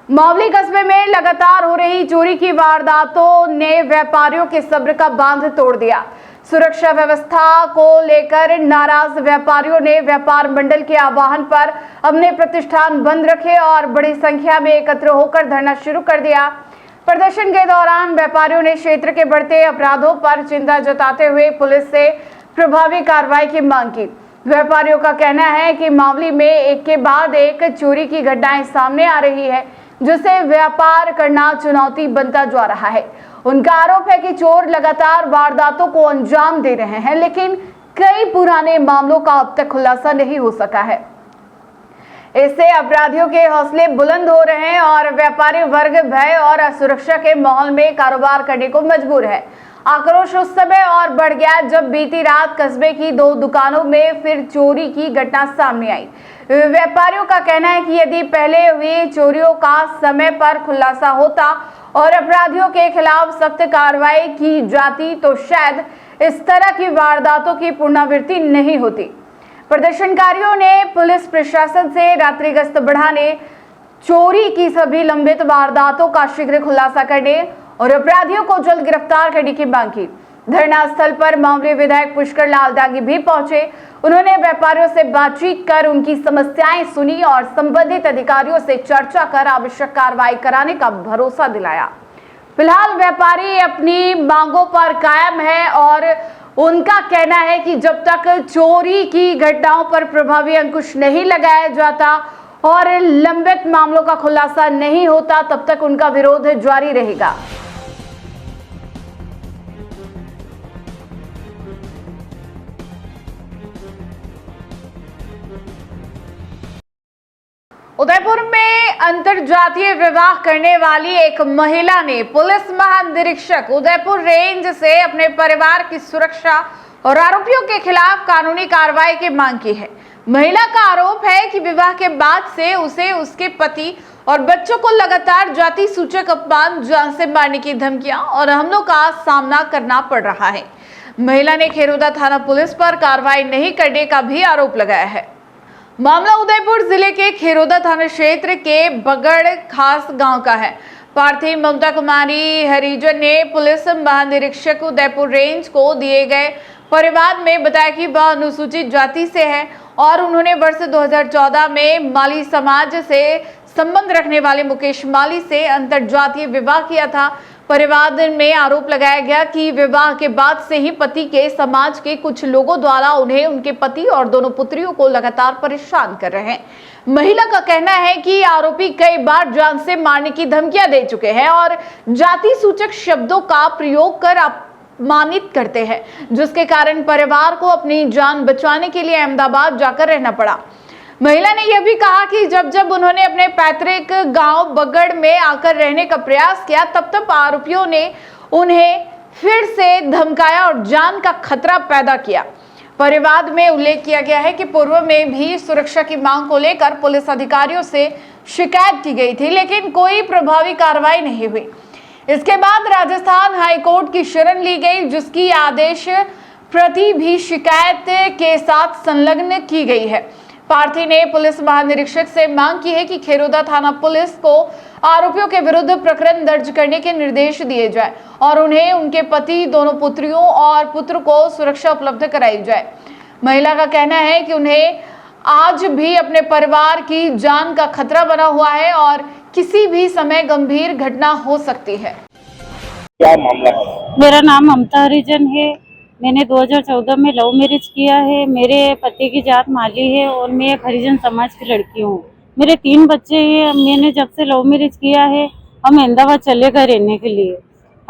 मावली कस्बे में लगातार हो रही चोरी की वारदातों ने व्यापारियों के सब्र का बांध तोड़ दिया। सुरक्षा व्यवस्था को लेकर नाराज व्यापारियों ने व्यापार मंडल के आह्वान पर अपने प्रतिष्ठान बंद रखे और बड़ी संख्या में एकत्र होकर धरना शुरू कर दिया। प्रदर्शन के दौरान व्यापारियों ने क्षेत्र के बढ़ते अपराधों पर चिंता जताते हुए पुलिस से प्रभावी कार्रवाई की मांग की। व्यापारियों का कहना है कि मावली में एक के बाद एक चोरी की घटनाएं सामने आ रही है, जिससे व्यापार करना चुनौती बनता जा रहा है। उनका आरोप है कि चोर लगातार वारदातों को अंजाम दे रहे हैं, लेकिन कई पुराने मामलों का अब तक खुलासा नहीं हो सका है। इससे अपराधियों के हौसले बुलंद हो रहे हैं और व्यापारी वर्ग भय और असुरक्षा के माहौल में कारोबार करने को मजबूर है। आक्रोश उस समय और बढ़ गया जब बीती रात कस्बे की 2 दुकानों में फिर चोरी की घटना सामने आई। व्यापारियों का कहना है कि यदि पहले हुई चोरियों का समय पर खुलासा होता और अपराधियों के खिलाफ सख्त कार्रवाई की जाती तो शायद इस तरह की वारदातों की पुनरावृत्ति नहीं होती। प्रदर्शनकारियों ने पुलिस प्रशासन से रात्रि गश्त बढ़ाने, चोरी की सभी लंबित वारदातों का शीघ्र खुलासा करने और अपराधियों को जल्द गिरफ्तार करने की मांग की। धरना स्थल पर मामले विधायक पुष्कर लाल दागी भी पहुंचे। उन्होंने व्यापारियों से बातचीत कर उनकी समस्याएं सुनी और संबंधित अधिकारियों से चर्चा कर आवश्यक कार्रवाई कराने का भरोसा दिलाया। फिलहाल व्यापारी अपनी मांगों पर कायम है और उनका कहना है कि जब तक चोरी की घटनाओं पर प्रभावी अंकुश नहीं लगाया जाता और लंबित मामलों का खुलासा नहीं होता, तब तक उनका विरोध जारी रहेगा। उदयपुर में अंतरजातीय विवाह करने वाली एक महिला ने पुलिस महानिरीक्षक उदयपुर रेंज से अपने परिवार की सुरक्षा और आरोपियों के खिलाफ कानूनी कार्रवाई की मांग की है। महिला का आरोप है कि विवाह के बाद से उसे उसके पति और बच्चों को लगातार जाति सूचक अपमान, जान से मारने की धमकियां और हमलों का सामना करना पड़ रहा है। महिला ने खेरोदा थाना पुलिस पर कार्रवाई नहीं करने का भी आरोप लगाया है। मामला उदयपुर जिले के खेरोदा थाना क्षेत्र के बगड़ खास गांव का है। पार्थिव ममता कुमारी हरिजन ने पुलिस महानिरीक्षक उदयपुर रेंज को दिए गए परिवार में बताया कि वह अनुसूचित जाति से है और उन्होंने वर्ष 2014 में माली समाज से संबंध रखने वाले मुकेश माली से अंतरजातीय विवाह किया था। परिवार में आरोप लगाया गया कि विवाह के बाद से ही पति के समाज के कुछ लोगों द्वारा उन्हें, उनके पति और दोनों पुत्रियों को लगातार परेशान कर रहे हैं। महिला का कहना है कि आरोपी कई बार जान से मारने की धमकियां दे चुके हैं और जाति सूचक शब्दों का प्रयोग कर अपमानित करते हैं, जिसके कारण परिवार को अपनी जान बचाने के लिए अहमदाबाद जाकर रहना पड़ा। महिला ने यह भी कहा कि जब जब उन्होंने अपने पैतृक गांव बगड़ में आकर रहने का प्रयास किया, तब तब आरोपियों ने उन्हें फिर से धमकाया और जान का खतरा पैदा किया। परिवाद में उल्लेख किया गया है कि पूर्व में भी सुरक्षा की मांग को लेकर पुलिस अधिकारियों से शिकायत की गई थी, लेकिन कोई प्रभावी कार्रवाई नहीं हुई। इसके बाद राजस्थान हाईकोर्ट की शरण ली गई, जिसकी आदेश प्रति भी शिकायत के साथ संलग्न की गई है। पार्थी ने पुलिस महानिरीक्षक से मांग की है कि खेरोदा थाना पुलिस को आरोपियों के विरुद्ध प्रकरण दर्ज करने के निर्देश दिए जाए और उन्हें, उनके पति, दोनों पुत्रियों और पुत्र को सुरक्षा उपलब्ध कराई जाए। महिला का कहना है कि उन्हें आज भी अपने परिवार की जान का खतरा बना हुआ है और किसी भी समय गंभीर घटना हो सकती है। क्या मामला है? मेरा नाम ममता हरिजन है। मैंने 2014 में लव मैरिज किया है। मेरे पति की जात माली है और मैं एक हरिजन समाज की लड़की हूँ। मेरे 3 बच्चे हैं। मैंने जब से लव मैरिज किया है, हम अहमदाबाद चले गए रहने के लिए।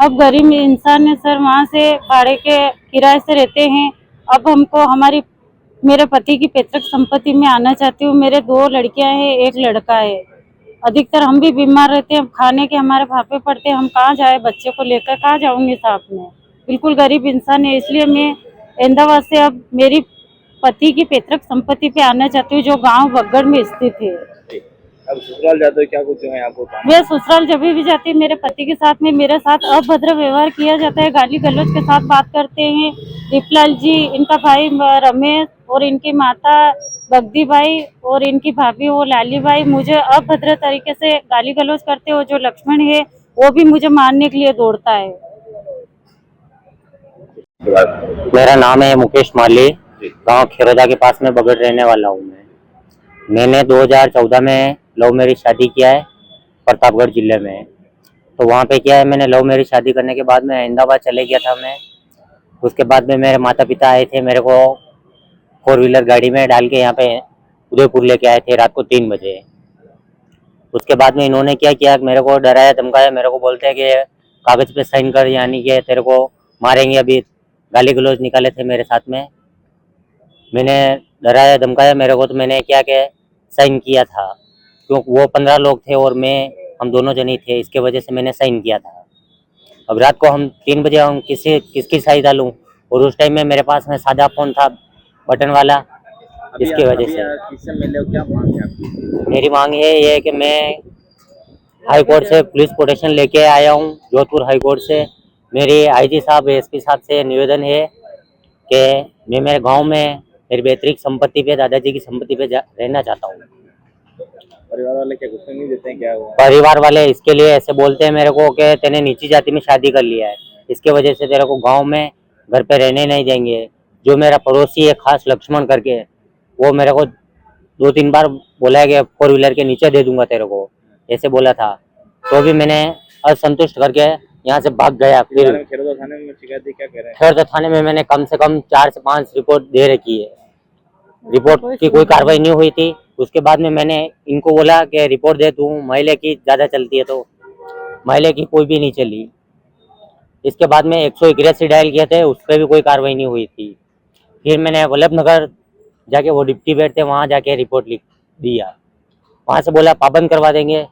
अब गरीब इंसान है सर, वहाँ से भाड़े के किराए से रहते हैं। अब हमको मेरे पति की पैतृक संपत्ति में आना चाहती हूँ। मेरे 2 लड़कियाँ हैं, 1 लड़का है। अधिकतर हम भी बीमार रहते हैं, खाने के हमारे भापे पड़ते हैं। हम कहाँ जाए, बच्चे को लेकर कहाँ जाऊँगी साथ में। बिल्कुल गरीब इंसान है, इसलिए मैं अहमदाबाद से अब मेरी पति की पैतृक संपत्ति पे आना चाहती हूँ, जो गांव बगड़ में स्थित है। अब ससुराल जाते हो क्या कुछ है आपको? मैं ससुराल जब भी जाती हूँ, मेरे पति के साथ में मेरे साथ अभद्र व्यवहार किया जाता है। गाली गलौज के साथ बात करते हैं। दीपलाल जी, इनका भाई रमेश और इनकी माता बगदी बाई और इनकी भाभी वो लाली बाई मुझे अभद्र तरीके से गाली गलौज करते हो। जो लक्ष्मण है वो भी मुझे मारने के लिए दौड़ता है। मेरा नाम है मुकेश माली, गांव खेरोदा के पास में बगड़ रहने वाला हूँ। मैंने 2014 में लव मैरिज शादी किया है प्रतापगढ़ जिले में। तो वहाँ पे क्या है, मैंने लव मैरिज शादी करने के बाद में अहमदाबाद चले गया था मैं। उसके बाद में मेरे माता पिता आए थे, मेरे को 4 व्हीलर गाड़ी में डाल के यहाँ पे उदयपुर लेके आए थे रात को 3 बजे। उसके बाद में इन्होंने क्या किया, मेरे को डराया धमकाया। मेरे को बोलते हैं कि कागज पे साइन कर, यानी कि तेरे को मारेंगे। अभी गाली गलौज निकाले थे मेरे साथ में। मैंने डराया धमकाया मेरे को, तो मैंने क्या कि साइन किया था, क्योंकि वो 15 लोग थे और हम दोनों जने थे। इसके वजह से मैंने साइन किया था। अब रात को हम 3 बजे हम किसकी साइन डालूं, और उस टाइम में मेरे पास में सादा फोन था बटन वाला। इसकी वजह से किससे मिले हो, क्या मांग है आपकी? मेरी मांग ये है कि मैं हाई कोर्ट से पुलिस प्रोटेक्शन लेके आया हूँ, जोधपुर हाई कोर्ट से। मेरी आईजी साहब, एसपी साहब से निवेदन है कि मैं मेरे गांव में मेरी पैतृक संपत्ति पे, दादाजी की संपत्ति पे रहना चाहता हूँ। परिवार वाले क्या गुस्सा नहीं देते हैं, क्या हुआ? परिवार वाले इसके लिए ऐसे बोलते हैं मेरे को कि तेने नीची जाति में शादी कर लिया है, इसके वजह से तेरे को गांव में घर पे रहने नहीं देंगे। जो मेरा पड़ोसी है खास लक्ष्मण करके, वो मेरे को 2-3 बार बोला है कि 4 व्हीलर के नीचे दे दूंगा तेरे को, ऐसे बोला था। तो भी मैंने असंतुष्ट करके यहाँ से भाग गया। फिर खेरौदा थाने में शिकायत दी, क्या कह रहे हैं? खेरौदा थाने में मैंने कम से कम 4 से 5 रिपोर्ट दे रखी है, रिपोर्ट की कोई कार्रवाई नहीं हुई थी। उसके बाद में मैंने इनको बोला कि रिपोर्ट दे दूं, महिले की ज़्यादा चलती है, तो महिले की कोई भी नहीं चली। इसके बाद में 181 डायल किए थे, उस पर भी कोई कार्रवाई नहीं हुई थी। फिर मैंने वल्लभ नगर जाके, वो डिप्टी बैठ थे, वहाँ जाके रिपोर्ट लिख दिया। वहाँ से बोला पाबंद करवा देंगे,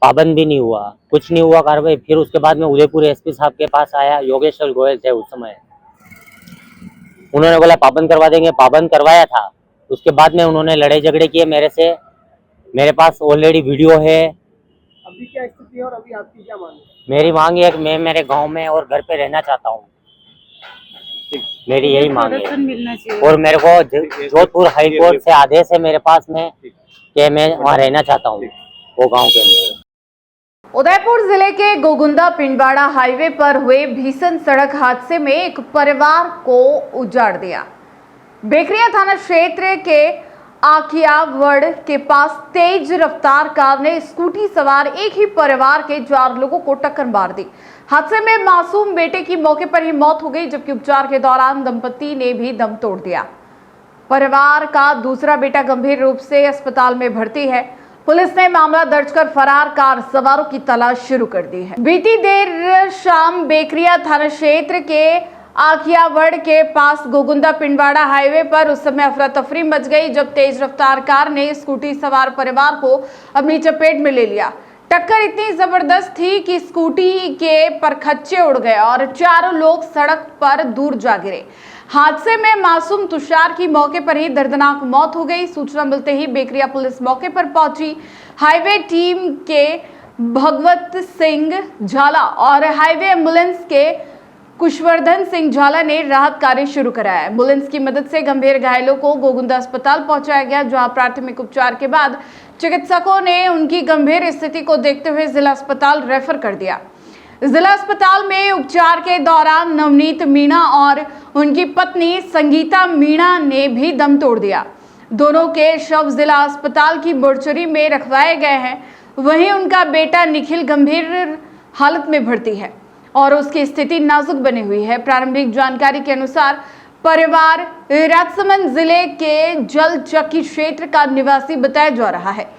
पाबंद भी नहीं हुआ, कुछ नहीं हुआ कार्रवाई। फिर उसके बाद में उदयपुर एसपी साहब के पास आया, योगेश्वर गोयल थे उस समय, उन्होंने बोला पाबंद करवा देंगे, पाबंद करवाया था। उसके बाद में उन्होंने लड़ाई झगड़े किए मेरे से। मेरे पास ऑलरेडी वीडियो है। अभी क्या स्थिति है और अभी आपकी क्या मांग है? मेरी मांग है कि मैं मेरे गांव में और घर पे रहना चाहता हूँ, मेरी यही मांग है। मिलना चाहिए। और मेरे को जोधपुर हाई कोर्ट से आदेश है मेरे पास में कि मैं वहाँ रहना चाहता हूँ, वो गाँव के अंदर। उदयपुर जिले के गोगुंदा पिंडवाड़ा हाईवे पर हुए भीषण सड़क हादसे में एक परिवार को उजाड़ दिया। बेकरिया थाना क्षेत्र के आकियावड़ के पास तेज रफ्तार कार ने स्कूटी सवार एक ही परिवार के 4 लोगों को टक्कर मार दी। हादसे में मासूम बेटे की मौके पर ही मौत हो गई, जबकि उपचार के दौरान दंपति ने भी दम तोड़ दिया। परिवार का दूसरा बेटा गंभीर रूप से अस्पताल में भर्ती है। पुलिस ने मामला दर्ज कर फरार कार सवारों की तलाश शुरू कर दी है। बीती देर शाम बेकरिया थाना क्षेत्र के आकियावड़ के पास गोगुंदा पिंडवाड़ा हाईवे पर उस समय अफरा तफरी मच गई, जब तेज रफ्तार कार ने स्कूटी सवार परिवार को अपनी चपेट में ले लिया। टक्कर इतनी जबरदस्त थी कि स्कूटी के परखच्चे उड़ गए और 4 लोग सड़क पर दूर जा गिरे। हादसे में मासूम तुषार की मौके पर ही दर्दनाक मौत हो गई। सूचना मिलते ही बेकरिया पुलिस मौके पर पहुंची। हाईवे टीम के भगवत सिंह झाला और हाईवे एम्बुलेंस के कुशवर्धन सिंह झाला ने राहत कार्य शुरू कराया। एम्बुलेंस की मदद से गंभीर घायलों को गोगुंदा अस्पताल पहुंचाया गया, जहां प्राथमिक उपचार के बाद चिकित्सकों ने उनकी गंभीर स्थिति को देखते हुए जिला अस्पताल रेफर कर दिया। जिला अस्पताल में उपचार के दौरान नवनीत मीणा और उनकी पत्नी संगीता मीणा ने भी दम तोड़ दिया। दोनों के शव जिला अस्पताल की मोर्चरी में रखवाए गए हैं। वहीं उनका बेटा निखिल गंभीर हालत में भर्ती है और उसकी स्थिति नाजुक बनी हुई है। प्रारंभिक जानकारी के अनुसार परिवार राजसमंद जिले के जलचक्की क्षेत्र का निवासी बताया जा रहा है।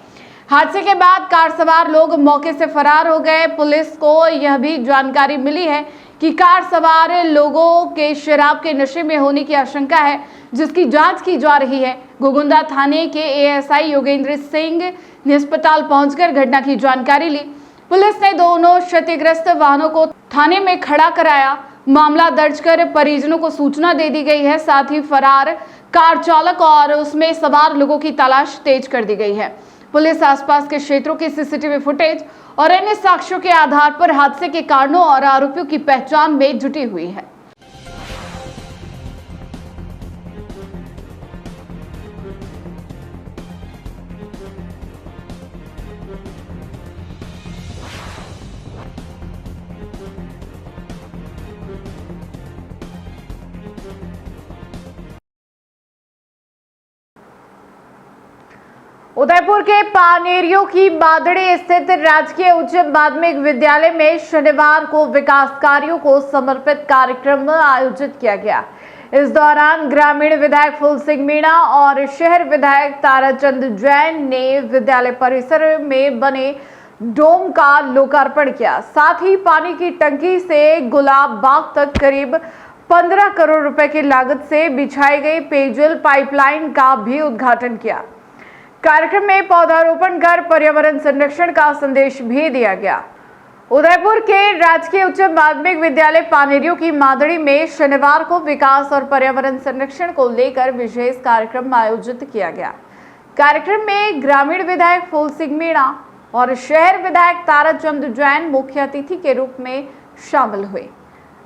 हादसे के बाद कार सवार लोग मौके से फरार हो गए। पुलिस को यह भी जानकारी मिली है कि कार सवार लोगों के शराब के नशे में होने की आशंका है, जिसकी जांच की जा रही है। गोगुंदा थाने के एएसआई योगेंद्र सिंह ने अस्पताल पहुंचकर घटना की जानकारी ली। पुलिस ने दोनों क्षतिग्रस्त वाहनों को थाने में खड़ा कराया। मामला दर्ज कर परिजनों को सूचना दे दी गई है। साथ ही फरार कार चालक और उसमें सवार लोगों की तलाश तेज कर दी गई है। पुलिस आसपास के क्षेत्रों की सीसीटीवी फुटेज और अन्य साक्ष्यों के आधार पर हादसे के कारणों और आरोपियों की पहचान में जुटी हुई है। उदयपुर के पानेरियों की बादड़ी स्थित राजकीय उच्च माध्यमिक विद्यालय में शनिवार को विकास कार्यों को समर्पित कार्यक्रम आयोजित किया गया। इस दौरान ग्रामीण विधायक फूल सिंह मीणा और शहर विधायक ताराचंद जैन ने विद्यालय परिसर में बने डोम का लोकार्पण किया। साथ ही पानी की टंकी से गुलाब बाग तक करीब 15 करोड़ रुपए की लागत से बिछाई गई पेयजल पाइपलाइन का भी उद्घाटन किया। कार्यक्रम में पौधारोपण कर पर्यावरण संरक्षण का संदेश भी दिया गया। उदयपुर के राजकीय उच्च माध्यमिक विद्यालय पानेरियों की मादड़ी में शनिवार को विकास और पर्यावरण संरक्षण को लेकर विशेष कार्यक्रम आयोजित किया गया। कार्यक्रम में ग्रामीण विधायक फूल सिंह मीणा और शहर विधायक ताराचंद जैन मुख्य अतिथि के रूप में शामिल हुए।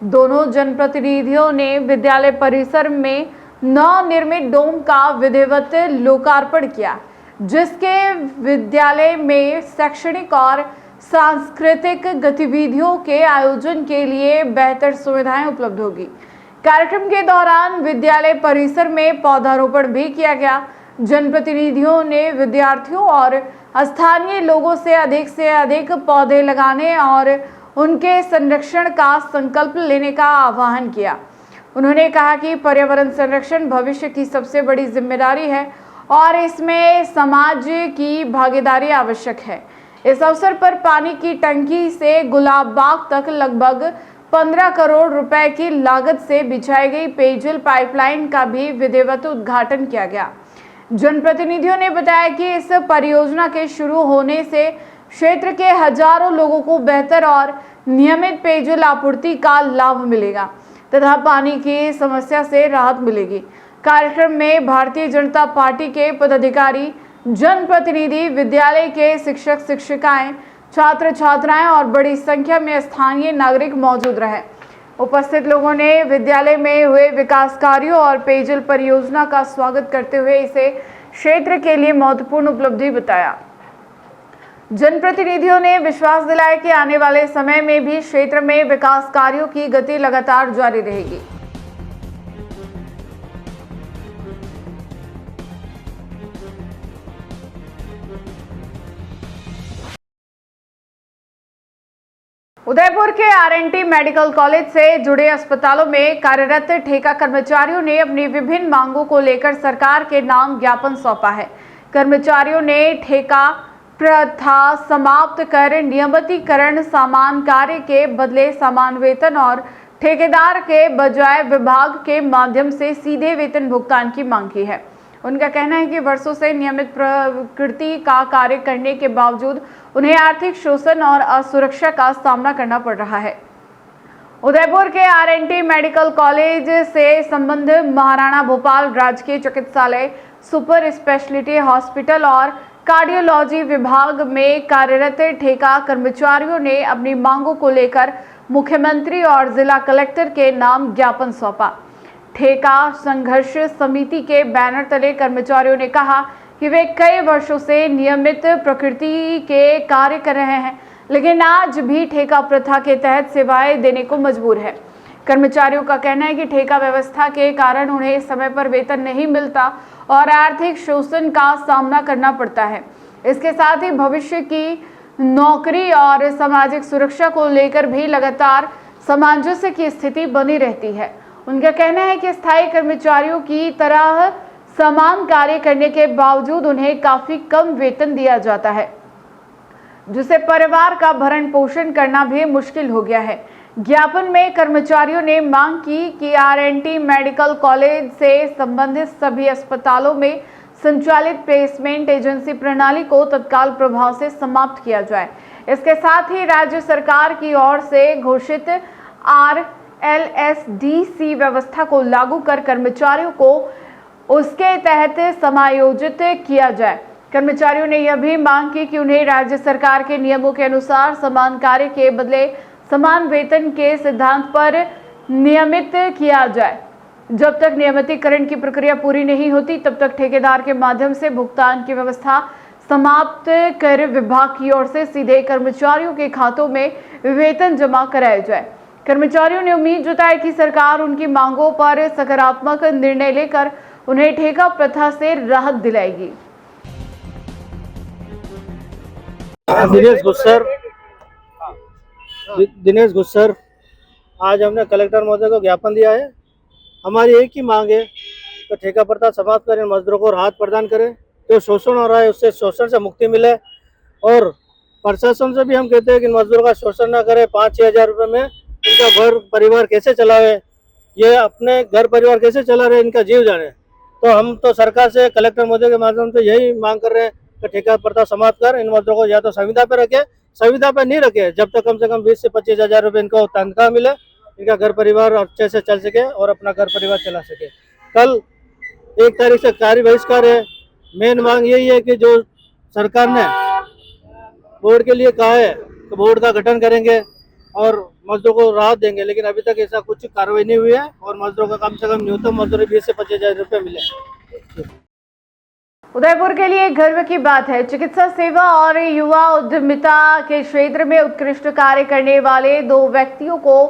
दोनों जनप्रतिनिधियों ने विद्यालय परिसर में नवनिर्मित डोम का विधिवत लोकार्पण किया। जिसके विद्यालय में शैक्षणिक और सांस्कृतिक गतिविधियों के आयोजन के लिए बेहतर सुविधाएं उपलब्ध होगी। कार्यक्रम के दौरान विद्यालय परिसर में पौधारोपण भी किया गया। जनप्रतिनिधियों ने विद्यार्थियों और स्थानीय लोगों से अधिक पौधे लगाने और उनके संरक्षण का संकल्प लेने का आह्वान किया। उन्होंने कहा कि पर्यावरण संरक्षण भविष्य की सबसे बड़ी जिम्मेदारी है और इसमें समाज की भागीदारी आवश्यक है। इस अवसर पर पानी की टंकी से गुलाब बाग तक लगभग 15 करोड़ रुपए की लागत से बिछाई गई पेयजल पाइपलाइन का भी विधिवत उद्घाटन किया गया। जनप्रतिनिधियों ने बताया कि इस परियोजना के शुरू होने से क्षेत्र के हजारों लोगों को बेहतर और नियमित पेयजल आपूर्ति का लाभ मिलेगा तथा पानी की समस्या से राहत मिलेगी। कार्यक्रम में भारतीय जनता पार्टी के पदाधिकारी, जनप्रतिनिधि, विद्यालय के शिक्षक शिक्षिकाएं, छात्र छात्राएं और बड़ी संख्या में स्थानीय नागरिक मौजूद रहे। उपस्थित लोगों ने विद्यालय में हुए विकास कार्यों और पेयजल परियोजना का स्वागत करते हुए इसे क्षेत्र के लिए महत्वपूर्ण उपलब्धि बताया। जनप्रतिनिधियों ने विश्वास दिलाया कि आने वाले समय में भी क्षेत्र में विकास कार्यों की गति लगातार जारी रहेगी। उदयपुर के आरएनटी मेडिकल कॉलेज से जुड़े अस्पतालों में कार्यरत ठेका कर्मचारियों ने अपनी विभिन्न मांगों को लेकर सरकार के नाम ज्ञापन सौंपा है। कर्मचारियों ने ठेका प्रथा समाप्त कर नियमितीकरण, समान कार्य के बदले समान वेतन और ठेकेदार के बजाय विभाग के माध्यम से सीधे वेतन भुगतान की मांग की है। उनका कहना है कि वर्षों से नियमित प्रकृति का कार्य करने के बावजूद उन्हें आर्थिक शोषण और असुरक्षा का सामना करना पड़ रहा है। उदयपुर के आरएनटी मेडिकल कॉलेज से संबंध महाराणा भोपाल राजकीय चिकित्सालय, सुपर स्पेशलिटी हॉस्पिटल और कार्डियोलॉजी विभाग में कार्यरत ठेका कर्मचारियों ने अपनी मांगों को लेकर मुख्यमंत्री और जिला कलेक्टर के नाम ज्ञापन सौंपा। ठेका संघर्ष समिति के बैनर तले कर्मचारियों ने कहा कि वे कई वर्षों से नियमित प्रकृति के कार्य कर रहे हैं, लेकिन आज भी ठेका प्रथा के तहत सेवाएं देने को मजबूर है। कर्मचारियों का कहना है कि ठेका व्यवस्था के कारण उन्हें समय पर वेतन नहीं मिलता और आर्थिक शोषण का सामना करना पड़ता है। इसके साथ ही भविष्य की नौकरी और सामाजिक सुरक्षा को लेकर भी लगातार सामंजस्य की स्थिति बनी रहती है। उनका कहना है कि स्थायी कर्मचारियों की तरह समान कार्य करने के बावजूद उन्हें काफी कम वेतन दिया जाता है, जिससे परिवार का भरण पोषण करना भी मुश्किल हो गया है। ज्ञापन में कर्मचारियों ने मांग की कि आरएनटी मेडिकल कॉलेज से संबंधित सभी अस्पतालों में संचालित प्लेसमेंट एजेंसी प्रणाली को तत्काल प्रभाव से समाप्त किया जाए। इसके साथ ही राज्य सरकार की ओर से घोषित RLSDC व्यवस्था को लागू कर कर्मचारियों को उसके तहत समायोजित किया जाए। कर्मचारियों ने यह भी मांग की कि उन्हें राज्य सरकार के नियमों के अनुसार समान कार्य के बदले समान वेतन के सिद्धांत पर नियमित किया जाए। जब तक नियमितीकरण की प्रक्रिया पूरी नहीं होती तब तक ठेकेदार के माध्यम से भुगतान की व्यवस्था समाप्त कर विभाग की ओर से सीधे कर्मचारियों के खातों में वेतन जमा कराया जाए। कर्मचारियों ने उम्मीद जताई कि सरकार उनकी मांगों पर सकारात्मक निर्णय लेकर उन्हें ठेका प्रथा से राहत दिलाएगी। दिनेश गुस्सर, आज हमने कलेक्टर महोदय को ज्ञापन दिया है। हमारी एक ही मांग है कि ठेका प्रथा समाप्त करें, मजदूरों को राहत प्रदान करें, जो शोषण हो रहा है उससे शोषण से मुक्ति मिले। और प्रशासन से भी हम कहते हैं कि मजदूरों का शोषण ना करे। 5-6 हज़ार रुपये में इनका घर परिवार कैसे चलावे, ये अपने घर परिवार कैसे चला रहे, इनका जीव जाने। तो हम तो सरकार से, कलेक्टर महोदय के माध्यम से यही मांग कर रहे हैं कि ठेका प्रथा समाप्त कर इन मजदूरों को या तो संविदा पे रखे, संविदा पे नहीं रखे जब तक कम से कम 20 से 25 हज़ार रुपये इनको तनख्वाह मिले, इनका घर परिवार अच्छे से चल सके और अपना घर परिवार चला सके। कल 1 तारीख से कार्य बहिष्कार है। मेन मांग यही है कि जो सरकार ने बोर्ड के लिए कहा है तो बोर्ड का गठन करेंगे और मजदूरों को राहत देंगे, लेकिन अभी तक ऐसा कुछ कार्रवाई नहीं हुई है और मजदूरों का कम से कम न्यूनतम मजदूरी 20 से 25 हज़ार रुपये मिले। उदयपुर के लिए गर्व की बात है। चिकित्सा सेवा और युवा उद्यमिता के क्षेत्र में उत्कृष्ट कार्य करने वाले 2 व्यक्तियों को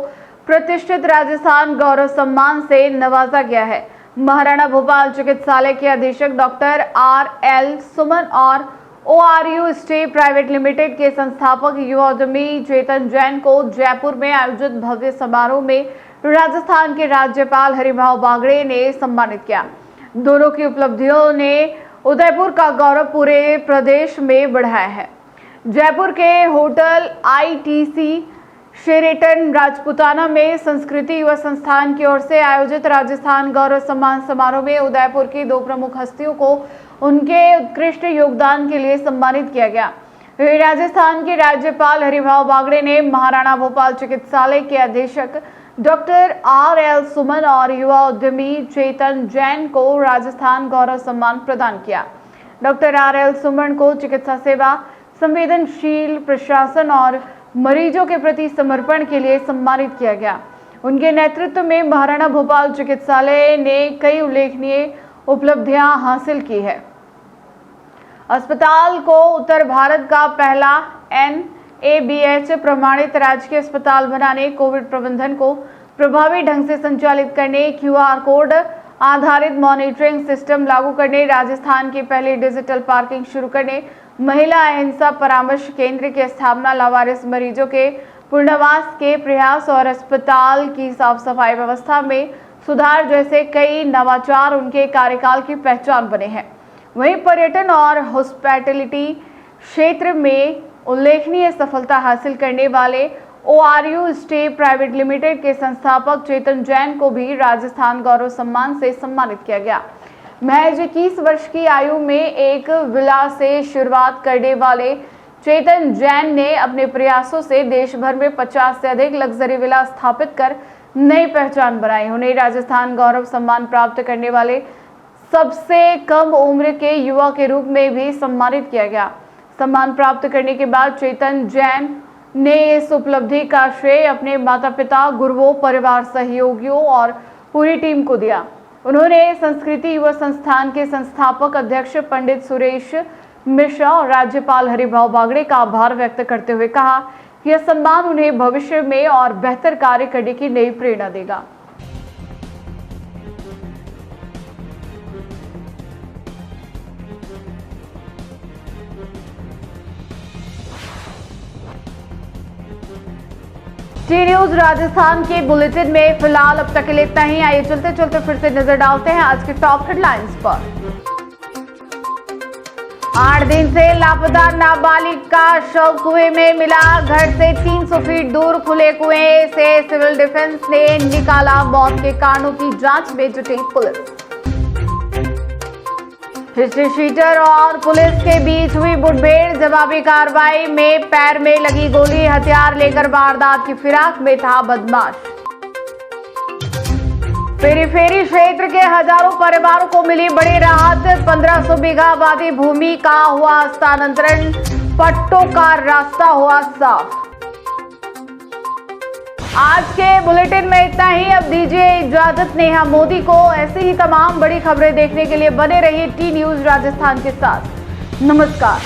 प्रतिष्ठित राजस्थान गौरव सम्मान से नवाजा गया है। महाराणा भोपाल चिकित्सालय के अधीक्षक डॉक्टर RL सुमन और ORU स्टे प्राइवेट लिमिटेड के संस्थापक युवा उद्यमी चेतन जैन को जयपुर में आयोजित भव्य समारोह में राजस्थान के राज्यपाल हरिभाऊ बागड़े ने सम्मानित किया। दोनों की उपलब्धियों ने उदयपुर का गौरव पूरे प्रदेश में बढ़ाया है। जयपुर के होटल ITC शेरेटन राजपुताना में संस्कृति युवा संस्थान की ओर से आयोजित राजस्थान गौरव सम्मान समारोह में उदयपुर की 2 प्रमुख हस्तियों को उनके उत्कृष्ट योगदान के लिए सम्मानित किया गया। राजस्थान के राज्यपाल हरिभाऊ बागड़े ने महाराणा भोपाल चिकित्सालय के अधीक्षक डॉक्टर RL सुमन और युवा उद्यमी चेतन जैन को राजस्थान गौरव सम्मान प्रदान किया। डॉक्टर RL सुमन को चिकित्सा सेवा, संवेदनशील प्रशासन और मरीजों के प्रति समर्पण के लिए सम्मानित किया गया। उनके नेतृत्व में महाराणा भोपाल चिकित्सालय ने कई उल्लेखनीय उपलब्धियां हासिल की है। अस्पताल को उत्तर भारत का पहला NABH प्रमाणित राजकीय अस्पताल बनाने, कोविड प्रबंधन को प्रभावी ढंग से संचालित करने, QR कोड आधारित मॉनिटरिंग सिस्टम लागू करने, राजस्थान की पहली डिजिटल पार्किंग शुरू करने, महिला अहिंसा परामर्श केंद्र की स्थापना, लावारिस मरीजों के पुनर्वास के प्रयास और अस्पताल की साफ सफाई व्यवस्था में सुधार जैसे कई नवाचार उनके कार्यकाल की पहचान बने हैं। वहीं पर्यटन और हॉस्पिटैलिटी क्षेत्र में उल्लेखनीय सफलता हासिल करने वाले ORU स्टे प्राइवेट लिमिटेड के संस्थापक चेतन जैन को भी राजस्थान गौरव सम्मान से सम्मानित किया गया। महज 21 वर्ष की आयु में एक विला से शुरुआत करने वाले चेतन जैन ने अपने प्रयासों से देश भर में 50 से अधिक लग्जरी विला स्थापित कर नई पहचान बनाई। उन्हें राजस्थान गौरव सम्मान प्राप्त करने वाले सबसे कम उम्र के युवा के रूप में भी सम्मानित किया गया। सम्मान प्राप्त करने के बाद चेतन जैन ने इस उपलब्धि का श्रेय अपने माता-पिता, गुरुओं, परिवार सहयोगियों और पूरी टीम को दिया। उन्होंने संस्कृति युवा संस्थान के संस्थापक अध्यक्ष पंडित सुरेश मिश्रा और राज्यपाल हरिभाऊ बागड़े का आभार व्यक्त करते हुए कहा कि यह सम्मान उन्हें भविष्य में और बेहतर कार्य करने की नई प्रेरणा देगा। टी न्यूज राजस्थान के बुलेटिन में फिलहाल अब तक के लिए इतना ही। आइए चलते चलते फिर से नजर डालते हैं आज के टॉप हेडलाइंस पर। 8 दिन से लापता नाबालिग का शव कुएं में मिला। घर से 300 फीट दूर खुले कुएं से सिविल डिफेंस ने निकाला। मौत के कारणों की जांच में जुटी पुलिस। हिस्ट्री शीटर और पुलिस के बीच हुई मुठभेड़। जवाबी कार्रवाई में पैर में लगी गोली। हथियार लेकर वारदात की फिराक में था बदमाश। पेरीफेरी क्षेत्र के हजारों परिवारों को मिली बड़ी राहत। 1500 बीघा आबादी भूमि का हुआ हस्तांतरण। पट्टों का रास्ता हुआ साफ। आज के बुलेटिन में इतना ही। अब दीजिए इजाजत नेहा मोदी को। ऐसी ही तमाम बड़ी खबरें देखने के लिए बने रहिए टी न्यूज राजस्थान के साथ। नमस्कार।